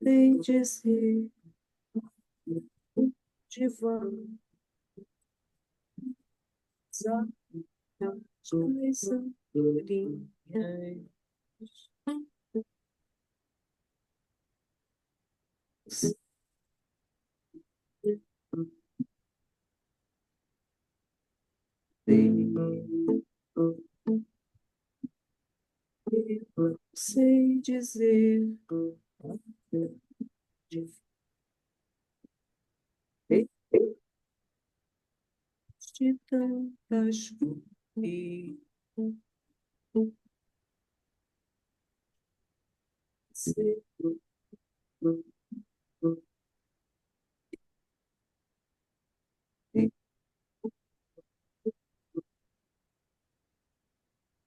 sei dizer de vão as andorinhas. Sei dizer de tantas flores. Sei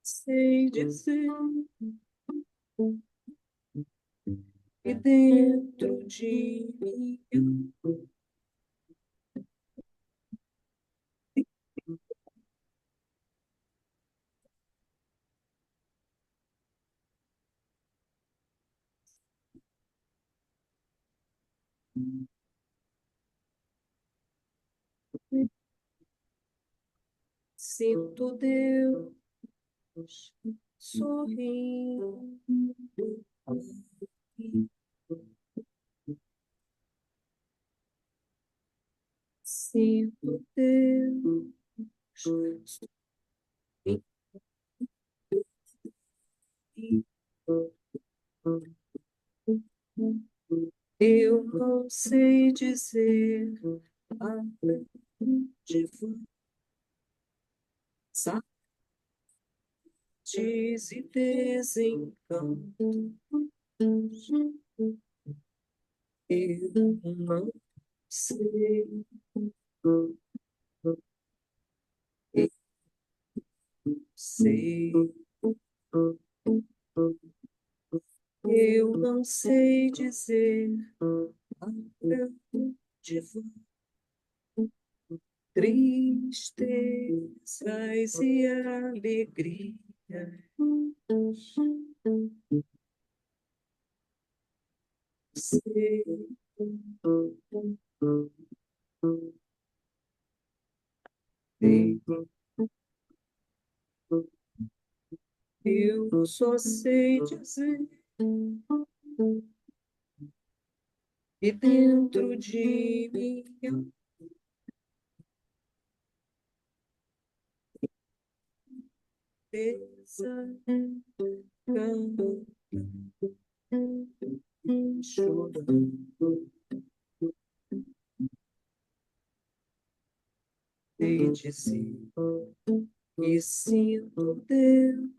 sei dizer que dentro de mim eu sinto Deus sorrindo. Sinto Deus sorrindo. Eu não sei dizer aonde vou, saudades e desencanto. Eu não sei, eu sei, eu não sei dizer aonde vou, tristezas e alegrias. Sei, eu só sei dizer que dentro de mim eu desacando, chorando, sei dizer que sinto Deus.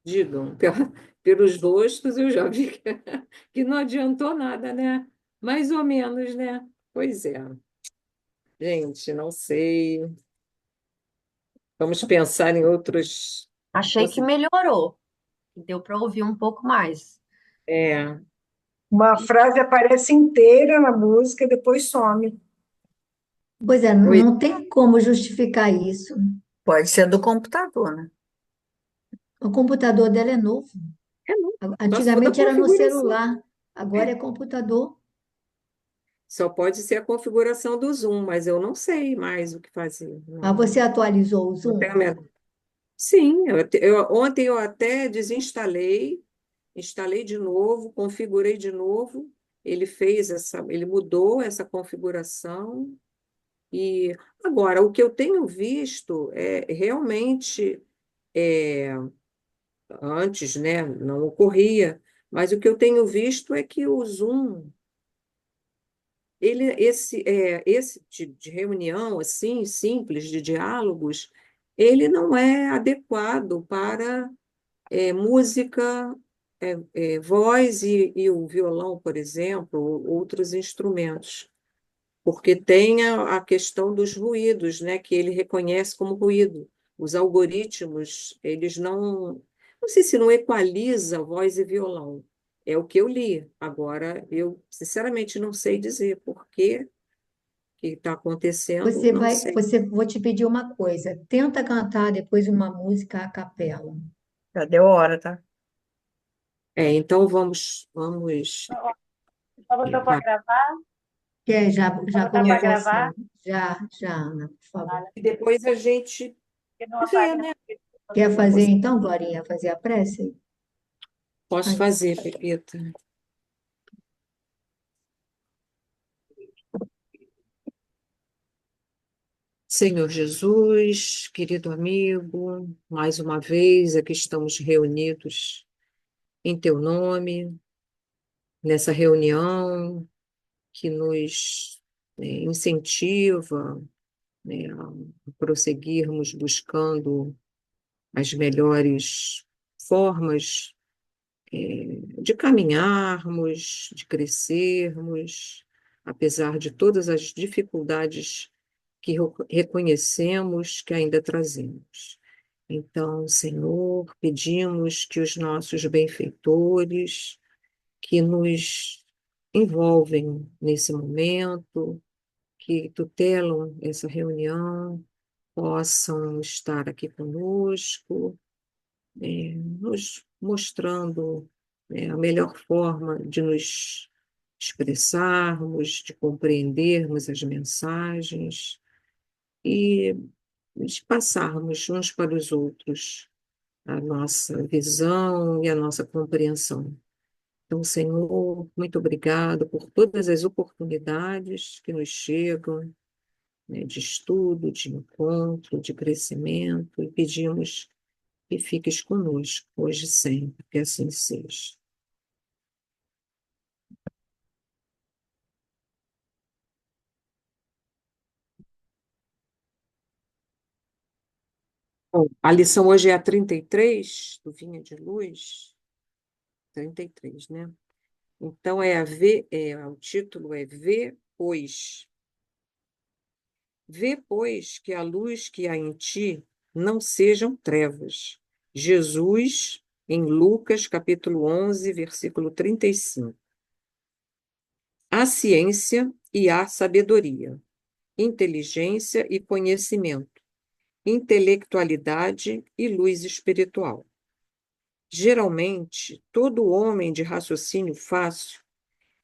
Digam, pelos rostos eu já vi que não adiantou nada, né? Mais ou menos, né? Pois é. Gente, não sei. Vamos pensar em outros. Achei que melhorou, que deu para ouvir um pouco mais. É, Uma frase aparece inteira na música e depois some. Pois é, pois não tem como justificar isso. Pode ser do computador, né? O computador dela é novo. é, não. Só se for da Antigamente era no configuração. celular, agora É, é computador. só pode ser a configuração do Zoom, mas eu não sei mais o que fazer. Mas Não, você atualizou o não tenho Zoom? a menor. Sim, ontem eu até desinstalei, instalei de novo, configurei de novo. Ele mudou essa configuração. E agora, o que eu tenho visto é realmente, é, antes, né, não ocorria, mas o que eu tenho visto é que o Zoom, esse de reunião assim, simples, de diálogos, ele não é adequado para música, voz e o violão, por exemplo, ou outros instrumentos. porque tem a questão dos ruídos, né, que ele reconhece como ruído. Os algoritmos, eles não sei se não equaliza voz e violão. É o que eu li. Agora, eu sinceramente não sei dizer por que está acontecendo, não sei. Vou te pedir uma coisa. Tenta cantar depois uma música a capela. Já deu hora, tá? Então vamos. Já botou para gravar? Já Botar para colocou gravar? assim. Já, Ana, por favor. E depois a gente Que não vê, apaga. né? Quer fazer então, Glorinha? Fazer a prece? Posso Ai, fazer, Pepita. Senhor Jesus, querido amigo, mais uma vez aqui estamos reunidos em teu nome, nessa reunião que nos incentiva, né, a prosseguirmos buscando as melhores formas de caminharmos, de crescermos, apesar de todas as dificuldades que reconhecemos que ainda trazemos. Então, Senhor, pedimos que os nossos benfeitores, que nos envolvem nesse momento, que tutelam essa reunião, possam estar aqui conosco, nos mostrando, a melhor forma de nos expressarmos, de compreendermos as mensagens e de passarmos uns para os outros a nossa visão e a nossa compreensão. Então, Senhor, muito obrigado por todas as oportunidades que nos chegam, né, de estudo, de encontro, de crescimento, e pedimos que fiques conosco hoje e sempre, que assim seja. Bom, a lição hoje é a 33 do Vinha de Luz, 33, né? Então, o título é Vê, pois. Vê, pois, que a luz que há em ti não sejam trevas. Jesus, em Lucas, capítulo 11, versículo 35. Há ciência e há sabedoria, inteligência e conhecimento, intelectualidade e luz espiritual. Geralmente, todo homem de raciocínio fácil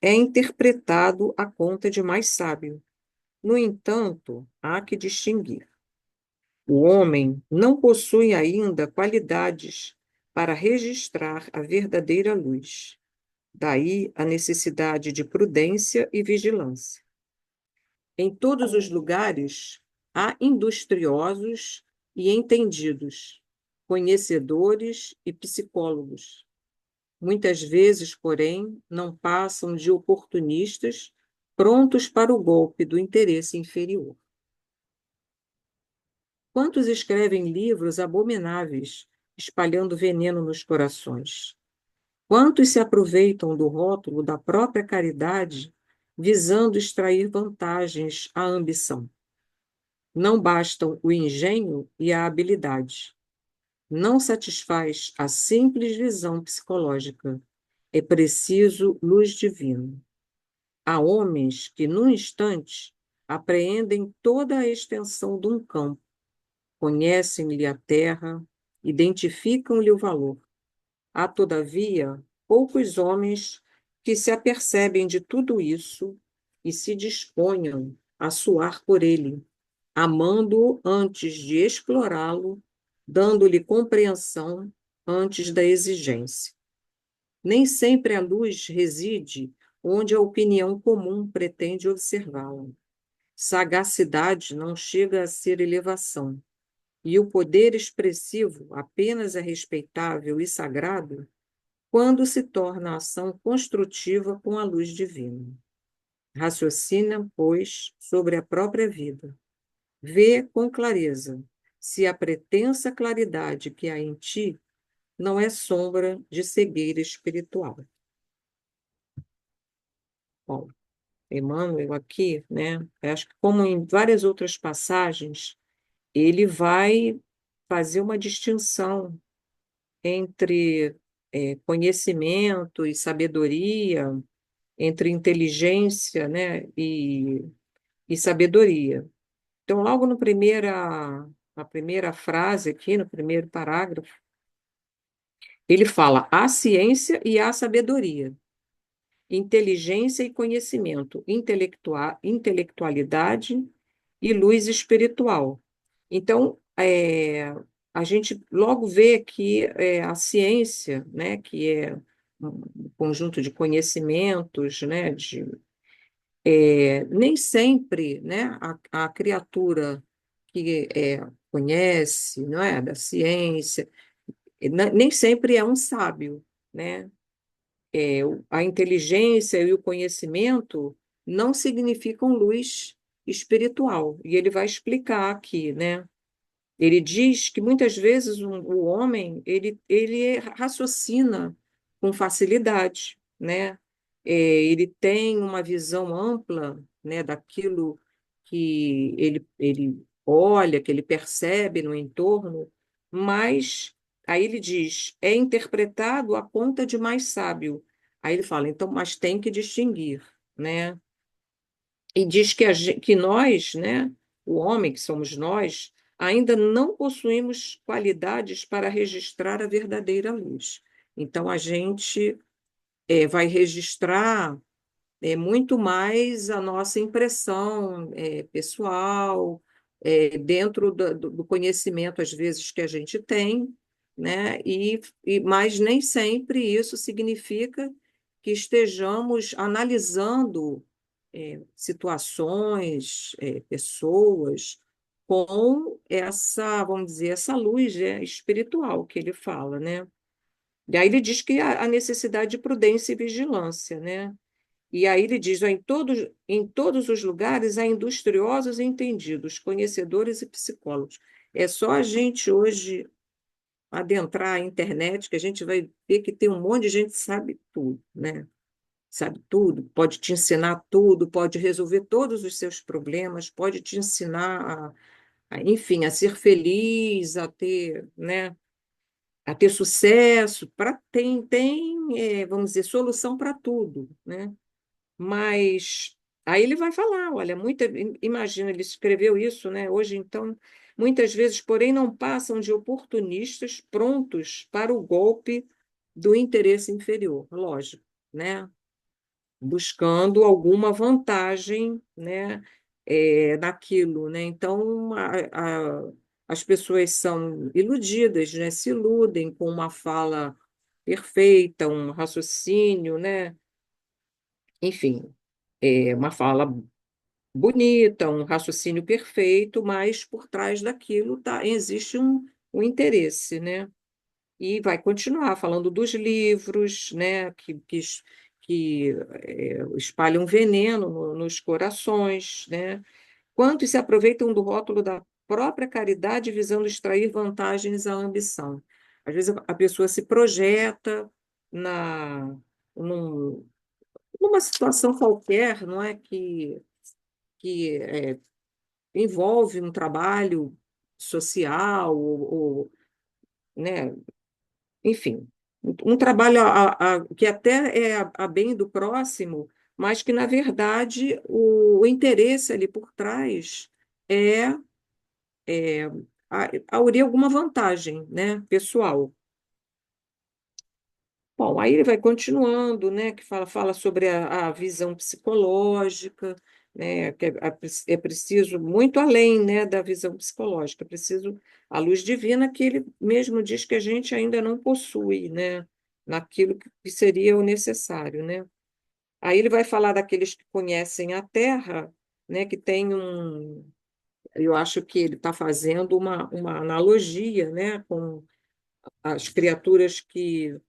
é interpretado à conta de mais sábio. No entanto, há que distinguir. O homem não possui ainda qualidades para registrar a verdadeira luz. Daí a necessidade de prudência e vigilância. Em todos os lugares há industriosos e entendidos, conhecedores e psicólogos. Muitas vezes, porém, não passam de oportunistas prontos para o golpe do interesse inferior. Quantos escrevem livros abomináveis, espalhando veneno nos corações? Quantos se aproveitam do rótulo da própria caridade, visando extrair vantagens à ambição? Não bastam o engenho e a habilidade. Não satisfaz a simples visão psicológica. É preciso luz divina. Há homens que, num instante, apreendem toda a extensão de um campo, conhecem-lhe a terra, identificam-lhe o valor. Há, todavia, poucos homens que se apercebem de tudo isso e se disponham a suar por ele, amando-o antes de explorá-lo, dando-lhe compreensão antes da exigência. Nem sempre a luz reside onde a opinião comum pretende observá-la. Sagacidade não chega a ser elevação, e o poder expressivo apenas é respeitável e sagrado quando se torna a ação construtiva com a luz divina. Raciocina, pois, sobre a própria vida. Vê com clareza se a pretensa claridade que há em ti não é sombra de cegueira espiritual. Bom, Emmanuel aqui, né? Eu acho que como em várias outras passagens, ele vai fazer uma distinção entre conhecimento e sabedoria, entre inteligência, né, e sabedoria. Então, logo no na primeira frase aqui, no primeiro parágrafo, ele fala a ciência e a sabedoria, inteligência e conhecimento, intelectualidade e luz espiritual. Então, a gente logo vê que a ciência, né, que é um conjunto de conhecimentos, né, nem sempre, né, a criatura que conhece, não é, da ciência, nem sempre é um sábio, né? A inteligência e o conhecimento não significam luz espiritual. E ele vai explicar aqui, né? Ele diz que muitas vezes o homem ele raciocina com facilidade, né? Ele tem uma visão ampla, né, daquilo que ele olha, que ele percebe no entorno, mas aí ele diz, é interpretado a conta de mais sábio. Aí ele fala, então, mas tem que distinguir, né? E diz que, que nós, né, o homem que somos nós, ainda não possuímos qualidades para registrar a verdadeira luz. Então, a gente vai registrar muito mais a nossa impressão pessoal, dentro do conhecimento, às vezes, que a gente tem, né? Mas nem sempre isso significa que estejamos analisando situações, pessoas, com essa, vamos dizer, essa luz, espiritual que ele fala, né? E aí ele diz que há a necessidade de prudência e vigilância, né? E aí ele diz, ó, em todos os lugares há industriosos e entendidos, conhecedores e psicólogos. É só a gente hoje adentrar a internet que a gente vai ver que tem um monte de gente que sabe tudo, né? Sabe tudo, pode te ensinar tudo, pode resolver todos os seus problemas, pode te ensinar enfim, a ser feliz, a ter, né, a ter sucesso, vamos dizer, solução para tudo, né? Mas aí ele vai falar, olha, imagina, ele escreveu isso, né? Hoje, então, muitas vezes, porém, não passam de oportunistas prontos para o golpe do interesse inferior, lógico, né? Buscando alguma vantagem, né, naquilo, né? Então, as pessoas são iludidas, né? Se iludem com uma fala perfeita, um raciocínio, né? Enfim, uma fala bonita, um raciocínio perfeito, mas por trás daquilo existe um interesse, né? E vai continuar falando dos livros, né, que espalham veneno nos corações, né? Quantos se aproveitam do rótulo da própria caridade visando extrair vantagens à ambição. Às vezes a pessoa se projeta num- numa situação qualquer, não é que envolve um trabalho social né, enfim, um trabalho que até é a bem do próximo, mas que, na verdade, o interesse ali por trás é, é aurir alguma vantagem, né, pessoal. Bom, aí ele vai continuando, né, que fala sobre a visão psicológica, né, que é preciso muito além, né, da visão psicológica, é preciso a luz divina que ele mesmo diz que a gente ainda não possui, né, naquilo que seria o necessário, né. Aí ele vai falar daqueles que conhecem a Terra, né, que tem eu acho que ele está fazendo uma analogia, né, com as criaturas que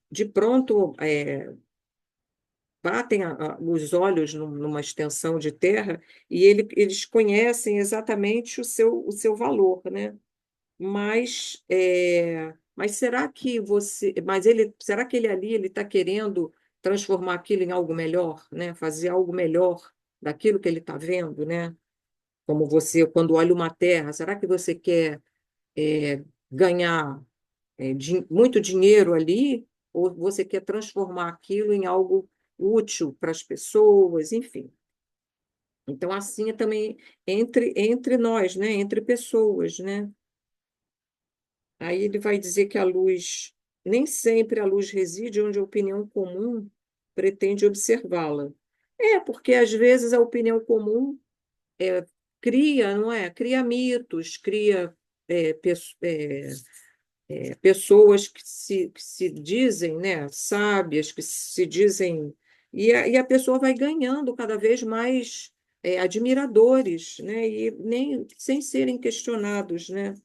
de pronto batem os olhos numa extensão de terra e eles conhecem exatamente o seu valor, né? Mas será que será que ele ali ele está querendo transformar aquilo em algo melhor, né? Fazer algo melhor daquilo que ele está vendo, né? Como você, quando olha uma terra, será que você quer ganhar muito dinheiro ali, ou você quer transformar aquilo em algo útil para as pessoas, enfim. Então, assim é também entre nós, né? Entre pessoas, né? Aí ele vai dizer que a luz, nem sempre a luz reside onde a opinião comum pretende observá-la. Porque às vezes a opinião comum cria, não é? Cria mitos, cria é, pessoas que se dizem, né, sábias, que se dizem. E a pessoa vai ganhando cada vez mais admiradores, né, e nem sem serem questionados, né,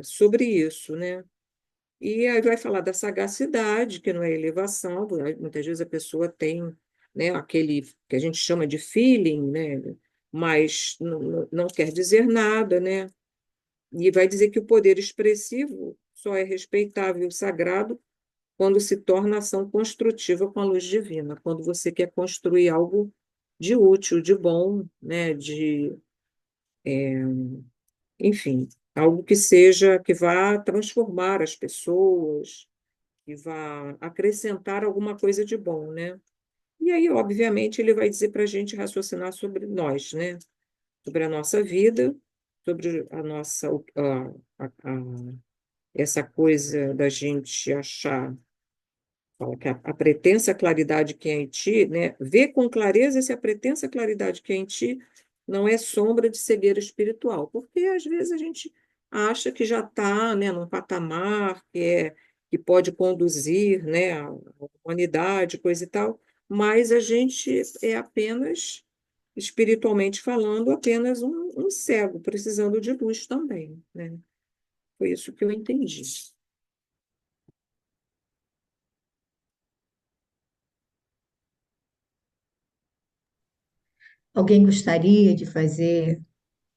sobre isso, né. E aí vai falar da sagacidade, que não é elevação, muitas vezes a pessoa tem, né, aquele que a gente chama de feeling, né, mas não quer dizer nada, né. E vai dizer que o poder expressivo só é respeitável e sagrado quando se torna ação construtiva com a luz divina, quando você quer construir algo de útil, de bom, né, enfim, algo que seja, que vá transformar as pessoas, que vá acrescentar alguma coisa de bom, né? E aí, obviamente, ele vai dizer para a gente raciocinar sobre nós, né? Sobre a nossa vida, sobre a nossa, essa coisa da gente achar, fala que a pretensa claridade que é em ti, né? Vê com clareza se a pretensa claridade que é em ti não é sombra de cegueira espiritual, porque às vezes a gente acha que já está, né, num patamar que pode conduzir, né, a humanidade, coisa e tal, mas a gente é apenas, espiritualmente falando, apenas um cego, precisando de luz também, né? Foi isso que eu entendi. Alguém gostaria de fazer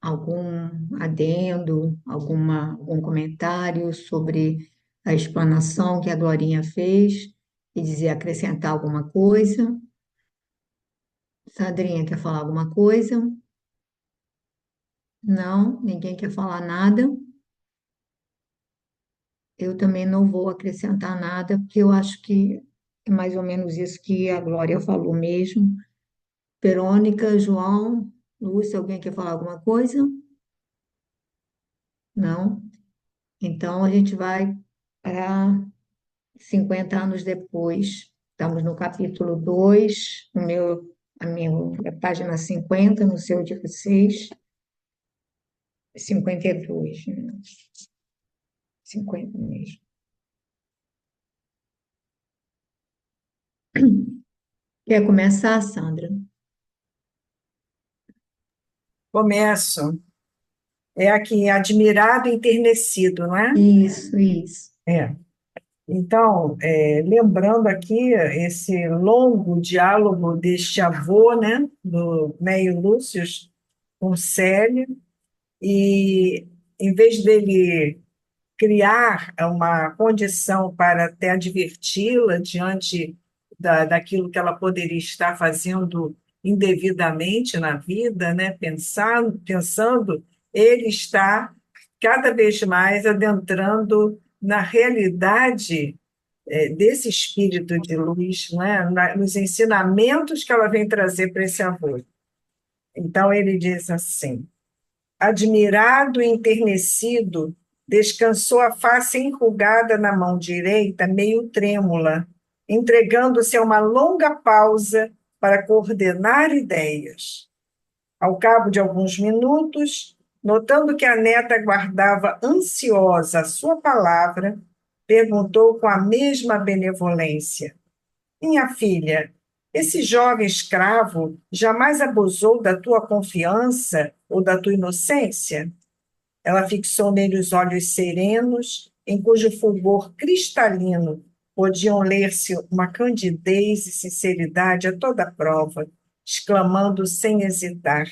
algum adendo, algum comentário sobre a explanação que a Glorinha fez e dizer, acrescentar alguma coisa? Sandrinha quer falar alguma coisa? Não, ninguém quer falar nada. Eu também não vou acrescentar nada, porque eu acho que é mais ou menos isso que a Glória falou mesmo. Verônica, João, Lúcia, alguém quer falar alguma coisa? Não? Então a gente vai para 50 anos depois. Estamos no capítulo 2, a página 50, no seu 16, 52, né? 50 mesmo. Quer começar, Sandra? Começo. É aqui, admirado e enternecido, não é? Isso, isso. É. Então, lembrando aqui esse longo diálogo deste avô, né, do Neio Lúcio com Célia, e em vez dele criar uma condição para até adverti-la diante daquilo que ela poderia estar fazendo indevidamente na vida, né? Pensando, ele está cada vez mais adentrando na realidade desse espírito de luz, né? Nos ensinamentos que ela vem trazer para esse avô. Então ele diz assim: admirado e enternecido, descansou a face enrugada na mão direita, meio trêmula, entregando-se a uma longa pausa para coordenar ideias. Ao cabo de alguns minutos, notando que a neta aguardava ansiosa a sua palavra, perguntou com a mesma benevolência: minha filha, esse jovem escravo jamais abusou da tua confiança ou da tua inocência? Ela fixou nele os olhos serenos, em cujo fulgor cristalino podiam ler-se uma candidez e sinceridade a toda prova, exclamando sem hesitar: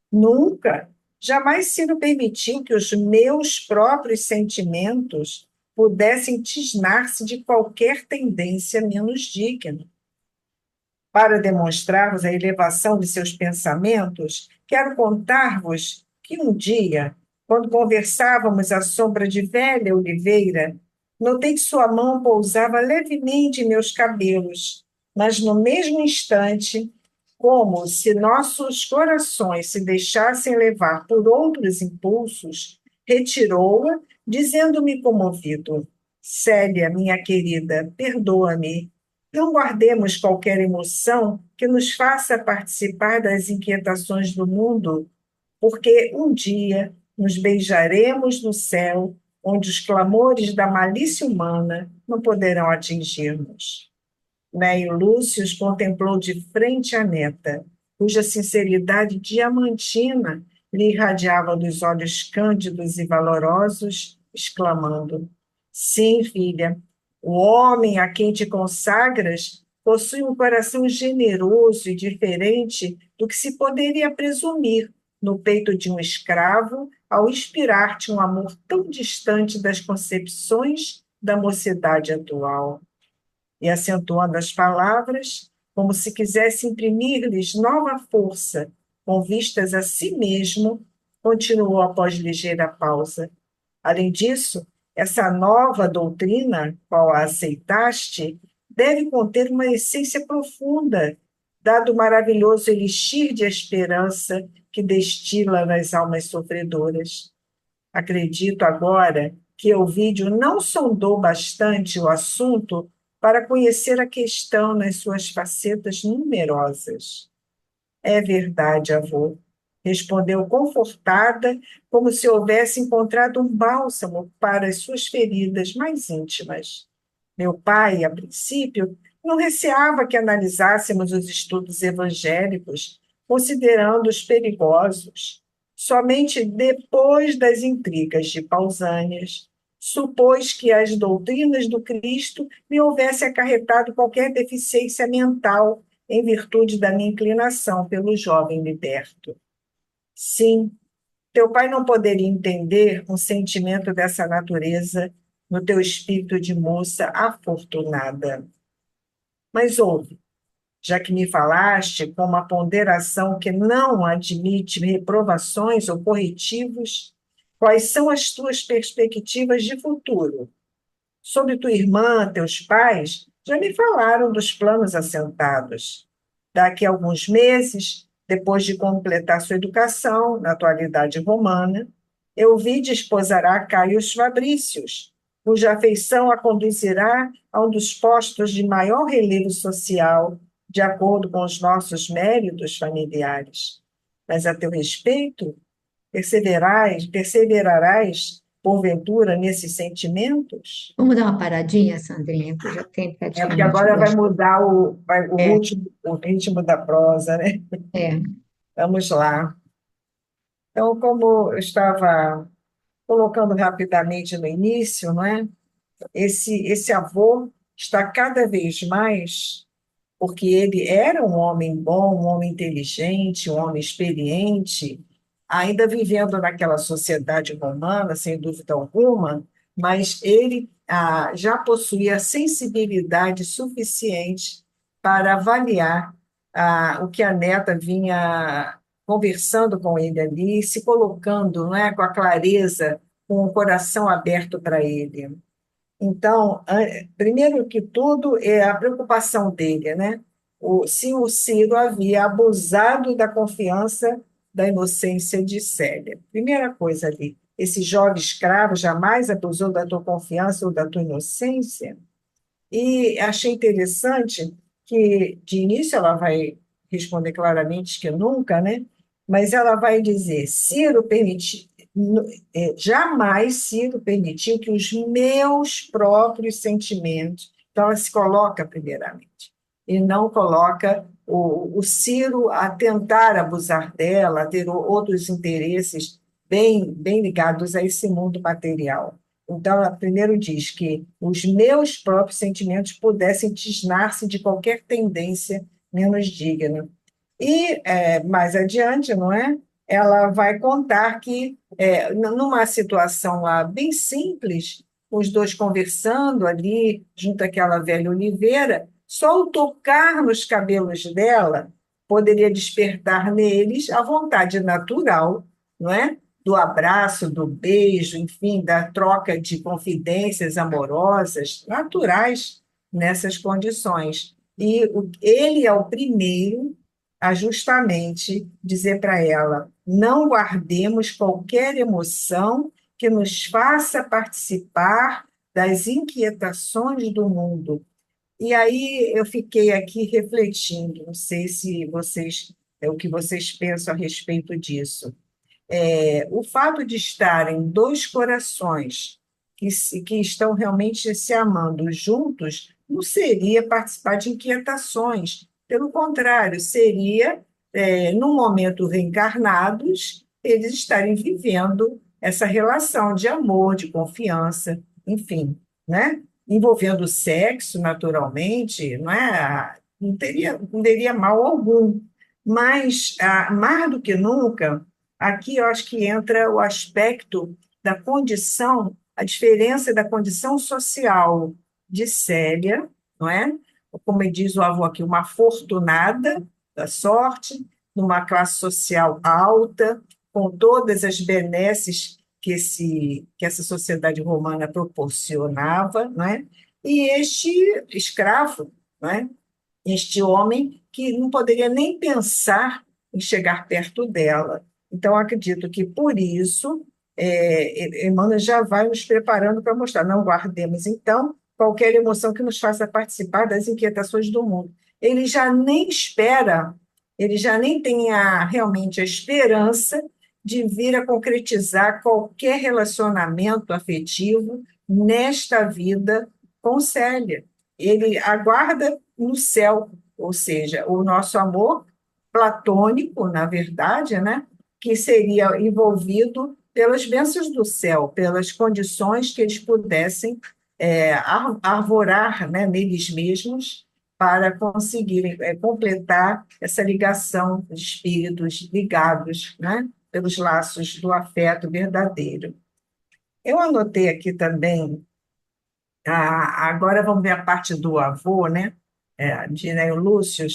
nunca, jamais Ciro permitiu que os meus próprios sentimentos pudessem tisnar-se de qualquer tendência menos digna. Para demonstrar-vos a elevação de seus pensamentos, quero contar-vos que um dia, quando conversávamos à sombra de velha oliveira, notei que sua mão pousava levemente em meus cabelos, mas no mesmo instante, como se nossos corações se deixassem levar por outros impulsos, retirou-a, dizendo-me comovido: Célia, minha querida, perdoa-me. Não guardemos qualquer emoção que nos faça participar das inquietações do mundo, porque um dia nos beijaremos no céu, onde os clamores da malícia humana não poderão atingir-nos. Neio Lúcio contemplou de frente a neta, cuja sinceridade diamantina lhe irradiava dos olhos cândidos e valorosos, exclamando: Sim, filha, o homem a quem te consagras possui um coração generoso e diferente do que se poderia presumir no peito de um escravo ao inspirar-te um amor tão distante das concepções da mocidade atual. E acentuando as palavras, como se quisesse imprimir-lhes nova força, com vistas a si mesmo, continuou após ligeira pausa. Além disso, essa nova doutrina, qual a aceitaste, deve conter uma essência profunda, dado o maravilhoso elixir de esperança que destila nas almas sofredoras. Acredito agora que o vídeo não sondou bastante o assunto para conhecer a questão nas suas facetas numerosas. É verdade, avô, respondeu confortada, como se houvesse encontrado um bálsamo para as suas feridas mais íntimas. Meu pai, a princípio, não receava que analisássemos os estudos evangélicos, considerando-os perigosos. Somente depois das intrigas de Pausânias, supôs que as doutrinas do Cristo me houvessem acarretado qualquer deficiência mental em virtude da minha inclinação pelo jovem liberto. Sim, teu pai não poderia entender um sentimento dessa natureza no teu espírito de moça afortunada. Mas ouve, já que me falaste com uma ponderação que não admite reprovações ou corretivos, quais são as tuas perspectivas de futuro? Sobre tua irmã, teus pais, já me falaram dos planos assentados. Daqui a alguns meses, depois de completar sua educação na atualidade romana, eu vi desposará Caius Fabrícios, cuja afeição a conduzirá a um dos postos de maior relevo social, de acordo com os nossos méritos familiares. Mas a teu respeito, perseverarás, porventura, nesses sentimentos? Vamos dar uma paradinha, Sandrinha, que já tem É porque praticamente agora vai 2. mudar É, o ritmo da prosa, né? é. Vamos lá. Então, como eu estava colocando rapidamente no início, não é? Esse avô está cada vez mais, porque ele era um homem bom, um homem inteligente, um homem experiente, ainda vivendo naquela sociedade romana, sem dúvida alguma, mas ele já possuía sensibilidade suficiente para avaliar o que a neta vinha conversando com ele ali, se colocando, não é, com a clareza, com o coração aberto para ele. Então, primeiro que tudo, é a preocupação dele, né? Se o Ciro havia abusado da confiança, da inocência de Célia. Primeira coisa ali, esse jovem escravo jamais abusou da tua confiança ou da tua inocência? E achei interessante que, de início, ela vai responder claramente que nunca, né? Mas ela vai dizer: Ciro permitiu, jamais Ciro permitiu que os meus próprios sentimentos. Então, ela se coloca primeiramente, e não coloca o Ciro a tentar abusar dela, a ter outros interesses bem ligados a esse mundo material. Então, ela primeiro diz que os meus próprios sentimentos pudessem tisnar-se de qualquer tendência menos digna. E, mais adiante, não é? Ela vai contar que, numa situação lá bem simples, os dois conversando ali, junto àquela velha oliveira, Só o tocar nos cabelos dela poderia despertar neles a vontade natural, não é? Do abraço, do beijo, enfim, da troca de confidências amorosas, naturais nessas condições. E ele é o primeiro a justamente dizer para ela: não guardemos qualquer emoção que nos faça participar das inquietações do mundo. E aí eu fiquei aqui refletindo, não sei se vocês, é o que vocês pensam a respeito disso. O fato de estarem dois corações que estão realmente se amando juntos não seria participar de inquietações. Pelo contrário, seria, no momento reencarnados, eles estarem vivendo essa relação de amor, de confiança, enfim, né? Envolvendo o sexo, naturalmente, não é? Não teria mal algum. Mas, mais do que nunca, aqui eu acho que entra o aspecto da condição, a diferença da condição social de Célia, não é? Como diz o avô aqui, uma afortunada da sorte, numa classe social alta, com todas as benesses que essa sociedade romana proporcionava, não é? E este escravo, não é? Este homem que não poderia nem pensar em chegar perto dela. Então, acredito que por isso, Emmanuel já vai nos preparando para mostrar. Não guardemos, então, qualquer emoção que nos faça participar das inquietações do mundo. Ele já nem espera, ele já nem tem realmente a esperança de vir a concretizar qualquer relacionamento afetivo nesta vida com Célia. Ele aguarda no céu, ou seja, o nosso amor platônico, na verdade, né, que seria envolvido pelas bênçãos do céu, pelas condições que eles pudessem arvorar, né, neles mesmos para conseguirem completar essa ligação de espíritos ligados, né, pelos laços do afeto verdadeiro. Eu anotei aqui também, agora vamos ver a parte do avô, né? De Neo Lúcio,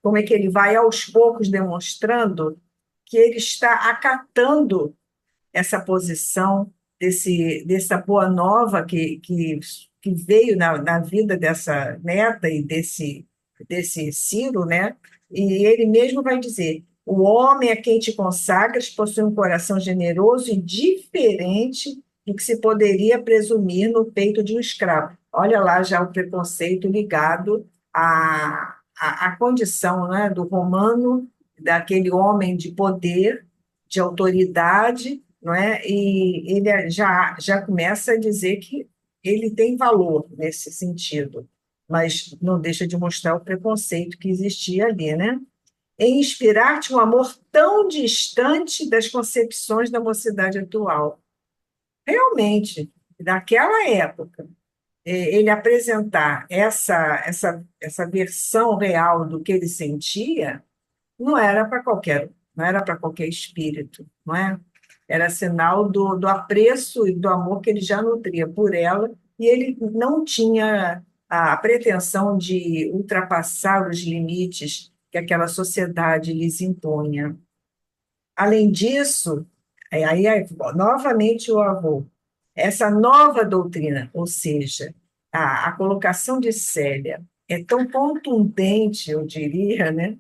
como é que ele vai aos poucos demonstrando que ele está acatando essa posição dessa boa nova que veio na vida dessa neta e desse Ciro, né? E ele mesmo vai dizer: o homem a quem te consagras possui um coração generoso e diferente do que se poderia presumir no peito de um escravo. Olha lá já o preconceito ligado à condição, né, do romano, daquele homem de poder, de autoridade, não é? E ele já começa a dizer que ele tem valor nesse sentido, mas não deixa de mostrar o preconceito que existia ali, né? Em inspirar-te um amor tão distante das concepções da mocidade atual. Realmente, naquela época, ele apresentar essa versão real do que ele sentia, não era para qualquer espírito, não é? Era sinal do apreço e do amor que ele já nutria por ela, e ele não tinha a pretensão de ultrapassar os limites que aquela sociedade lhes impunha. Além disso, novamente o avô, essa nova doutrina, ou seja, a colocação de Célia é tão contundente, eu diria, né?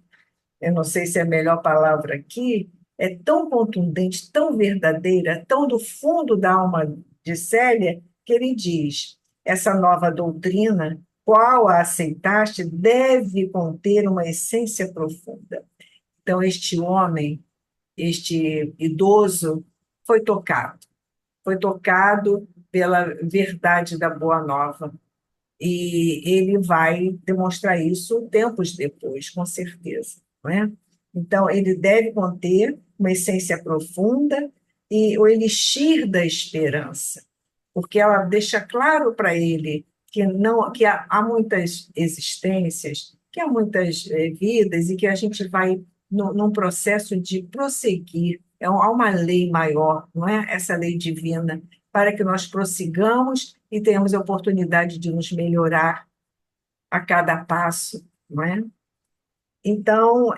Eu não sei se é a melhor palavra aqui, é tão contundente, tão verdadeira, tão do fundo da alma de Célia, que ele diz: essa nova doutrina, qual a aceitaste, deve conter uma essência profunda. Então, este homem, este idoso, foi tocado pela verdade da Boa Nova. E ele vai demonstrar isso tempos depois, com certeza, não é? Então, ele deve conter uma essência profunda e o elixir da esperança, porque ela deixa claro para ele que não, que há muitas existências, que há muitas vidas e que a gente vai num processo de prosseguir. Há uma lei maior, não é? Essa lei divina, para que nós prossigamos e tenhamos a oportunidade de nos melhorar a cada passo, não é? Então,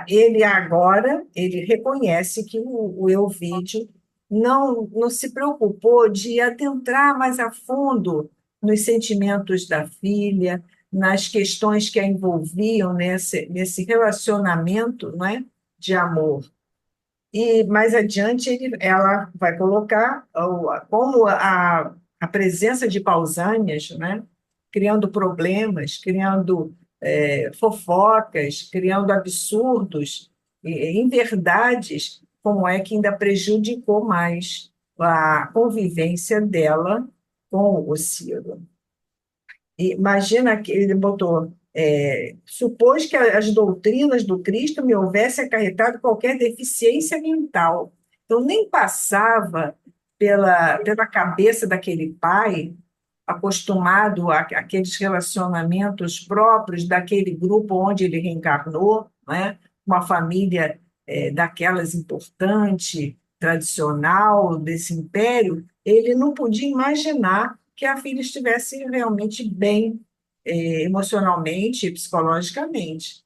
ele agora, ele reconhece que o Elvídio não se preocupou de adentrar mais a fundo nos sentimentos da filha, nas questões que a envolviam nesse relacionamento, não é, de amor. E mais adiante ela vai colocar como a presença de Pausânias, né, criando problemas, criando fofocas, criando absurdos, inverdades, como é que ainda prejudicou mais a convivência dela com o Ciro. Imagina que ele botou, supôs que as doutrinas do Cristo me houvessem acarretado qualquer deficiência mental. Então, nem passava pela cabeça daquele pai, acostumado àqueles relacionamentos próprios daquele grupo onde ele reencarnou, né? Uma família daquelas importante, tradicional, desse império, ele não podia imaginar que a filha estivesse realmente bem, emocionalmente e psicologicamente.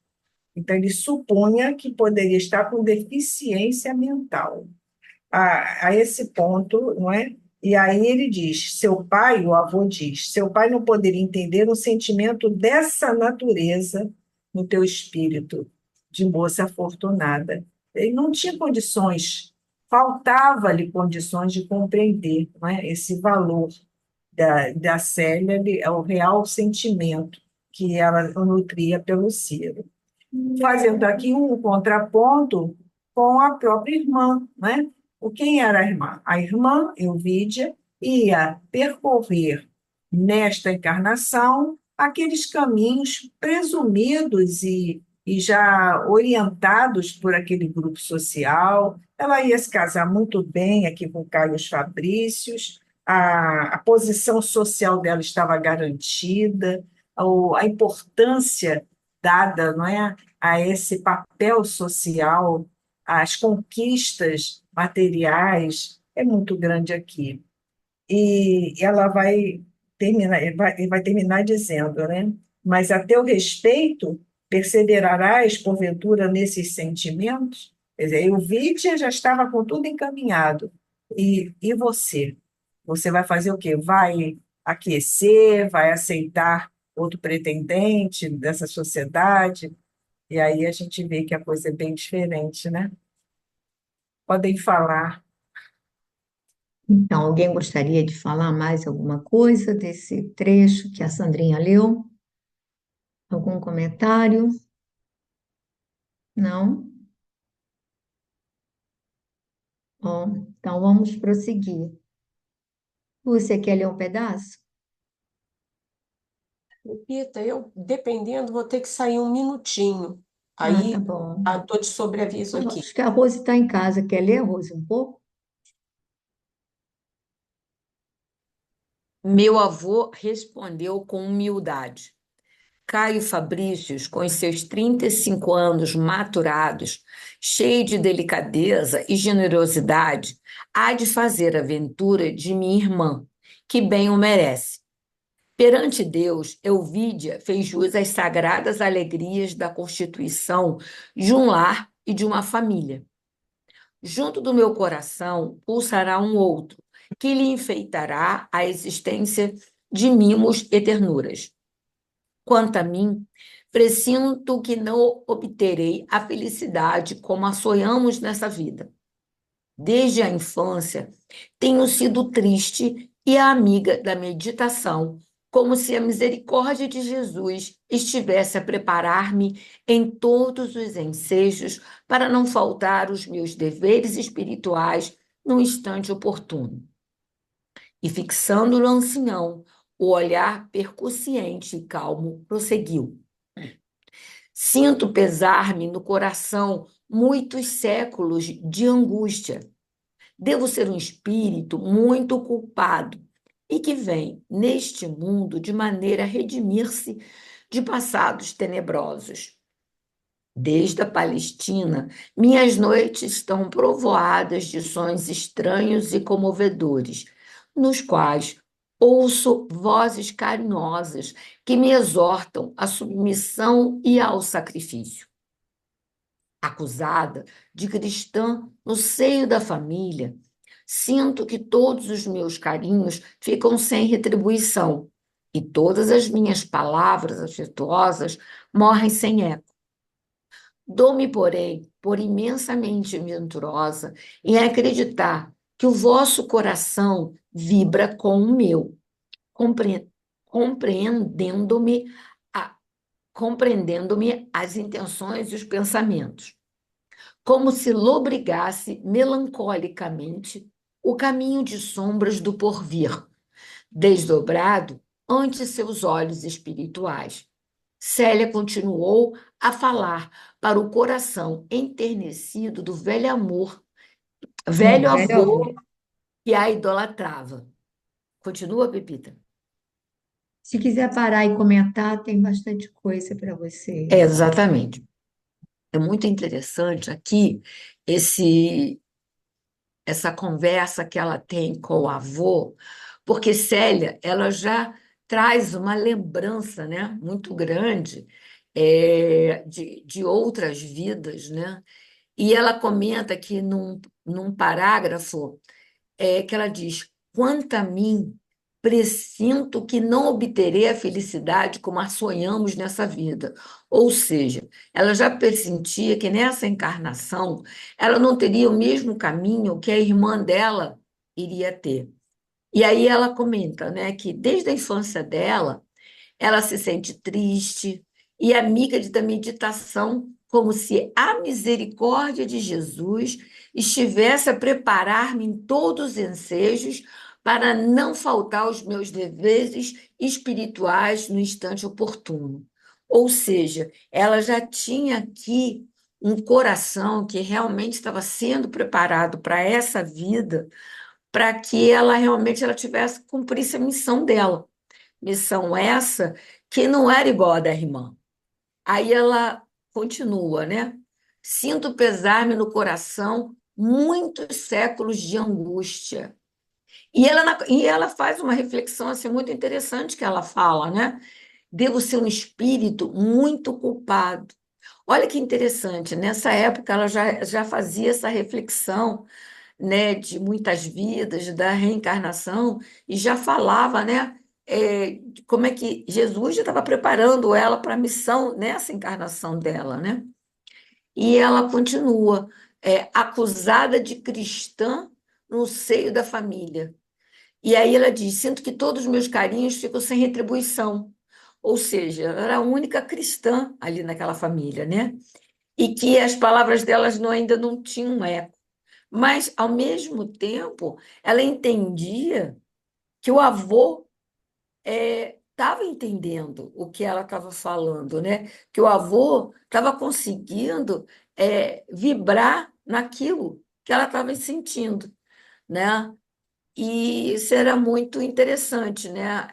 Então, ele supunha que poderia estar com deficiência mental. A esse ponto, não é? E aí ele diz, seu pai, o avô diz, seu pai não poderia entender um sentimento dessa natureza no teu espírito, de moça afortunada. Ele não tinha condições, faltava-lhe condições de compreender, não é? Esse valor da Célia, é o real sentimento que ela nutria pelo Ciro. Fazendo aqui um contraponto com a própria irmã, né? Quem era a irmã? A irmã, Euvídia, ia percorrer nesta encarnação aqueles caminhos presumidos e já orientados por aquele grupo social. Ela ia se casar muito bem aqui com Carlos Fabrícios, a posição social dela estava garantida, a importância dada, não é, a esse papel social, as conquistas materiais, é muito grande aqui. E ela vai terminar, ele vai terminar dizendo, né? Mas a teu respeito, perseverarás, porventura, nesses sentimentos? Quer dizer, o Vítia já estava com tudo encaminhado. E você? Você vai fazer o quê? Vai aquecer, vai aceitar outro pretendente dessa sociedade? E aí a gente vê que a coisa é bem diferente, né? Podem falar. Então, alguém gostaria de falar mais alguma coisa desse trecho que a Sandrinha leu? Algum comentário? Não? Bom, então vamos prosseguir. Você quer ler um pedaço? Repita, eu, dependendo, vou ter que sair um minutinho. Tá Aí, bom. estou de sobreaviso aqui. Acho que a Rose está em casa. Quer ler, Rose, um pouco? Meu avô respondeu com humildade. Caio Fabrícios, com os seus 35 anos maturados, cheio de delicadeza e generosidade, há de fazer a ventura de minha irmã, que bem o merece. Perante Deus, Euvídia fez jus às sagradas alegrias da constituição de um lar e de uma família. Junto do meu coração pulsará um outro, que lhe enfeitará a existência de mimos e ternuras. Quanto a mim, presinto que não obterei a felicidade como a sonhamos nessa vida. Desde a infância, tenho sido triste e a amiga da meditação, como se a misericórdia de Jesus estivesse a preparar-me em todos os ensejos para não faltar os meus deveres espirituais no instante oportuno. E fixando no ancião, o olhar percussiente e calmo prosseguiu. Sinto pesar-me no coração muitos séculos de angústia. Devo ser um espírito muito culpado e que vem neste mundo de maneira a redimir-se de passados tenebrosos. Desde a Palestina, minhas noites estão provoadas de sonhos estranhos e comovedores, nos quais Ouço vozes carinhosas que me exortam à submissão e ao sacrifício. Acusada de cristã no seio da família, sinto que todos os meus carinhos ficam sem retribuição e todas as minhas palavras afetuosas morrem sem eco. Dou-me, porém, por imensamente venturosa em acreditar que o vosso coração vibra com o meu, compre- compreendendo-me a- compreendendo-me as intenções e os pensamentos, como se lobrigasse melancolicamente o caminho de sombras do porvir, desdobrado ante seus olhos espirituais. Célia continuou a falar para o coração enternecido do velho amor, velho Velho avô. avô que a idolatrava. Continua, Pepita. Se quiser parar e comentar, tem bastante coisa para você. Exatamente. É muito interessante aqui esse essa conversa que ela tem com o avô, porque Célia, ela já traz uma lembrança, né, muito grande de outras vidas, né? E ela comenta que num parágrafo que ela diz: quanto a mim, presinto que não obterei a felicidade como a sonhamos nessa vida. Ou seja, ela já pressentia que nessa encarnação ela não teria o mesmo caminho que a irmã dela iria ter. E aí ela comenta, né, que desde a infância dela ela se sente triste e amiga da meditação, como se a misericórdia de Jesus estivesse a preparar-me em todos os ensejos para não faltar aos meus deveres espirituais no instante oportuno. Ou seja, ela já tinha aqui um coração que realmente estava sendo preparado para essa vida, para que ela realmente ela tivesse cumprisse a missão dela. Missão essa que não era igual à da irmã. Aí ela continua, né? Sinto pesar-me no coração muitos séculos de angústia. E ela faz uma reflexão assim, muito interessante que ela fala, né? Devo ser um espírito muito culpado. Olha que interessante, nessa época ela já fazia essa reflexão, né, de muitas vidas, da reencarnação, e já falava, né, de como é que Jesus já estava preparando ela para a missão nessa encarnação dela, né? E ela continua, acusada de cristã no seio da família. E aí ela diz: sinto que todos os meus carinhos ficam sem retribuição. Ou seja, ela era a única cristã ali naquela família, né? E que as palavras delas ainda não tinham eco. Mas, ao mesmo tempo, ela entendia que o avô estava entendendo o que ela estava falando, né? Que o avô estava conseguindo vibrar naquilo que ela estava sentindo, né? E isso era muito interessante, né?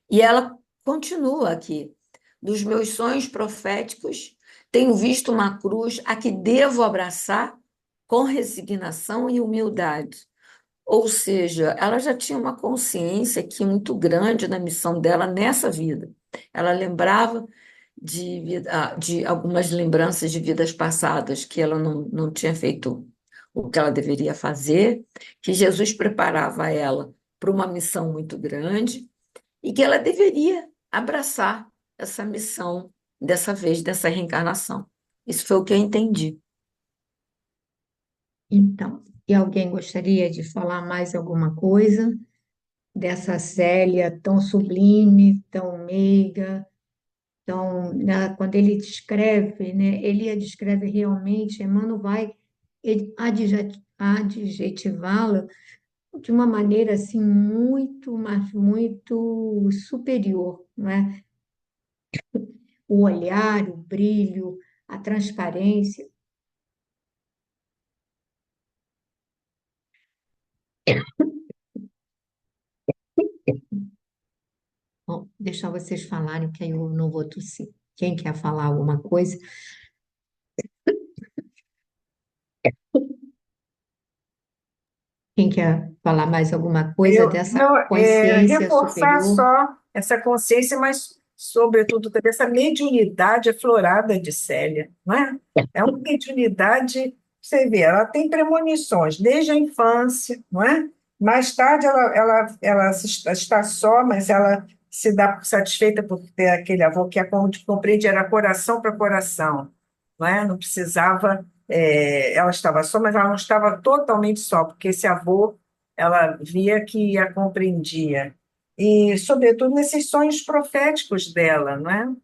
E ela continua aqui. Dos meus sonhos proféticos, tenho visto uma cruz a que devo abraçar com resignação e humildade. Ou seja, ela já tinha uma consciência aqui muito grande na missão dela nessa vida. Ela lembrava de algumas lembranças de vidas passadas que ela não tinha feito o que ela deveria fazer, que Jesus preparava ela para uma missão muito grande e que ela deveria abraçar essa missão dessa vez, dessa reencarnação. Isso foi o que eu entendi. Então, e alguém gostaria de falar mais alguma coisa dessa Célia tão sublime, tão meiga, tão, né, quando ele descreve, né, ele a descreve realmente, Emmanuel vai adjetivá-la de uma maneira assim muito, mas muito superior, não é? O olhar, o brilho, a transparência. Bom, deixar vocês falarem, que aí eu não vou tossir. Quem quer falar alguma coisa? Quem quer falar mais alguma coisa Eu, dessa não, consciência reforçar superior? só essa consciência, mas, sobretudo, também essa mediunidade aflorada de Célia, não é? É uma mediunidade, você vê, ela tem premonições desde a infância, não é? Mais tarde ela está só, mas ela se dá por satisfeita por ter aquele avô que a compreende, era coração para coração, não é? Não precisava, ela estava só, mas ela não estava totalmente só, porque esse avô ela via que a compreendia. E, sobretudo, nesses sonhos proféticos dela, não é?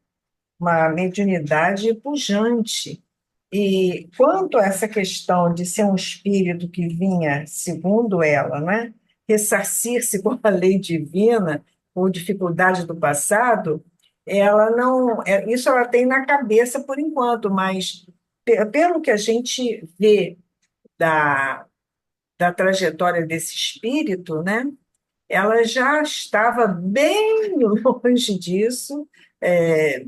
Uma mediunidade pujante. E quanto a essa questão de ser um espírito que vinha, segundo ela, não é? Ressarcir-se com a lei divina ou dificuldade do passado, ela não, isso ela tem na cabeça por enquanto, mas pelo que a gente vê da, da trajetória desse espírito, né? Ela já estava bem longe disso,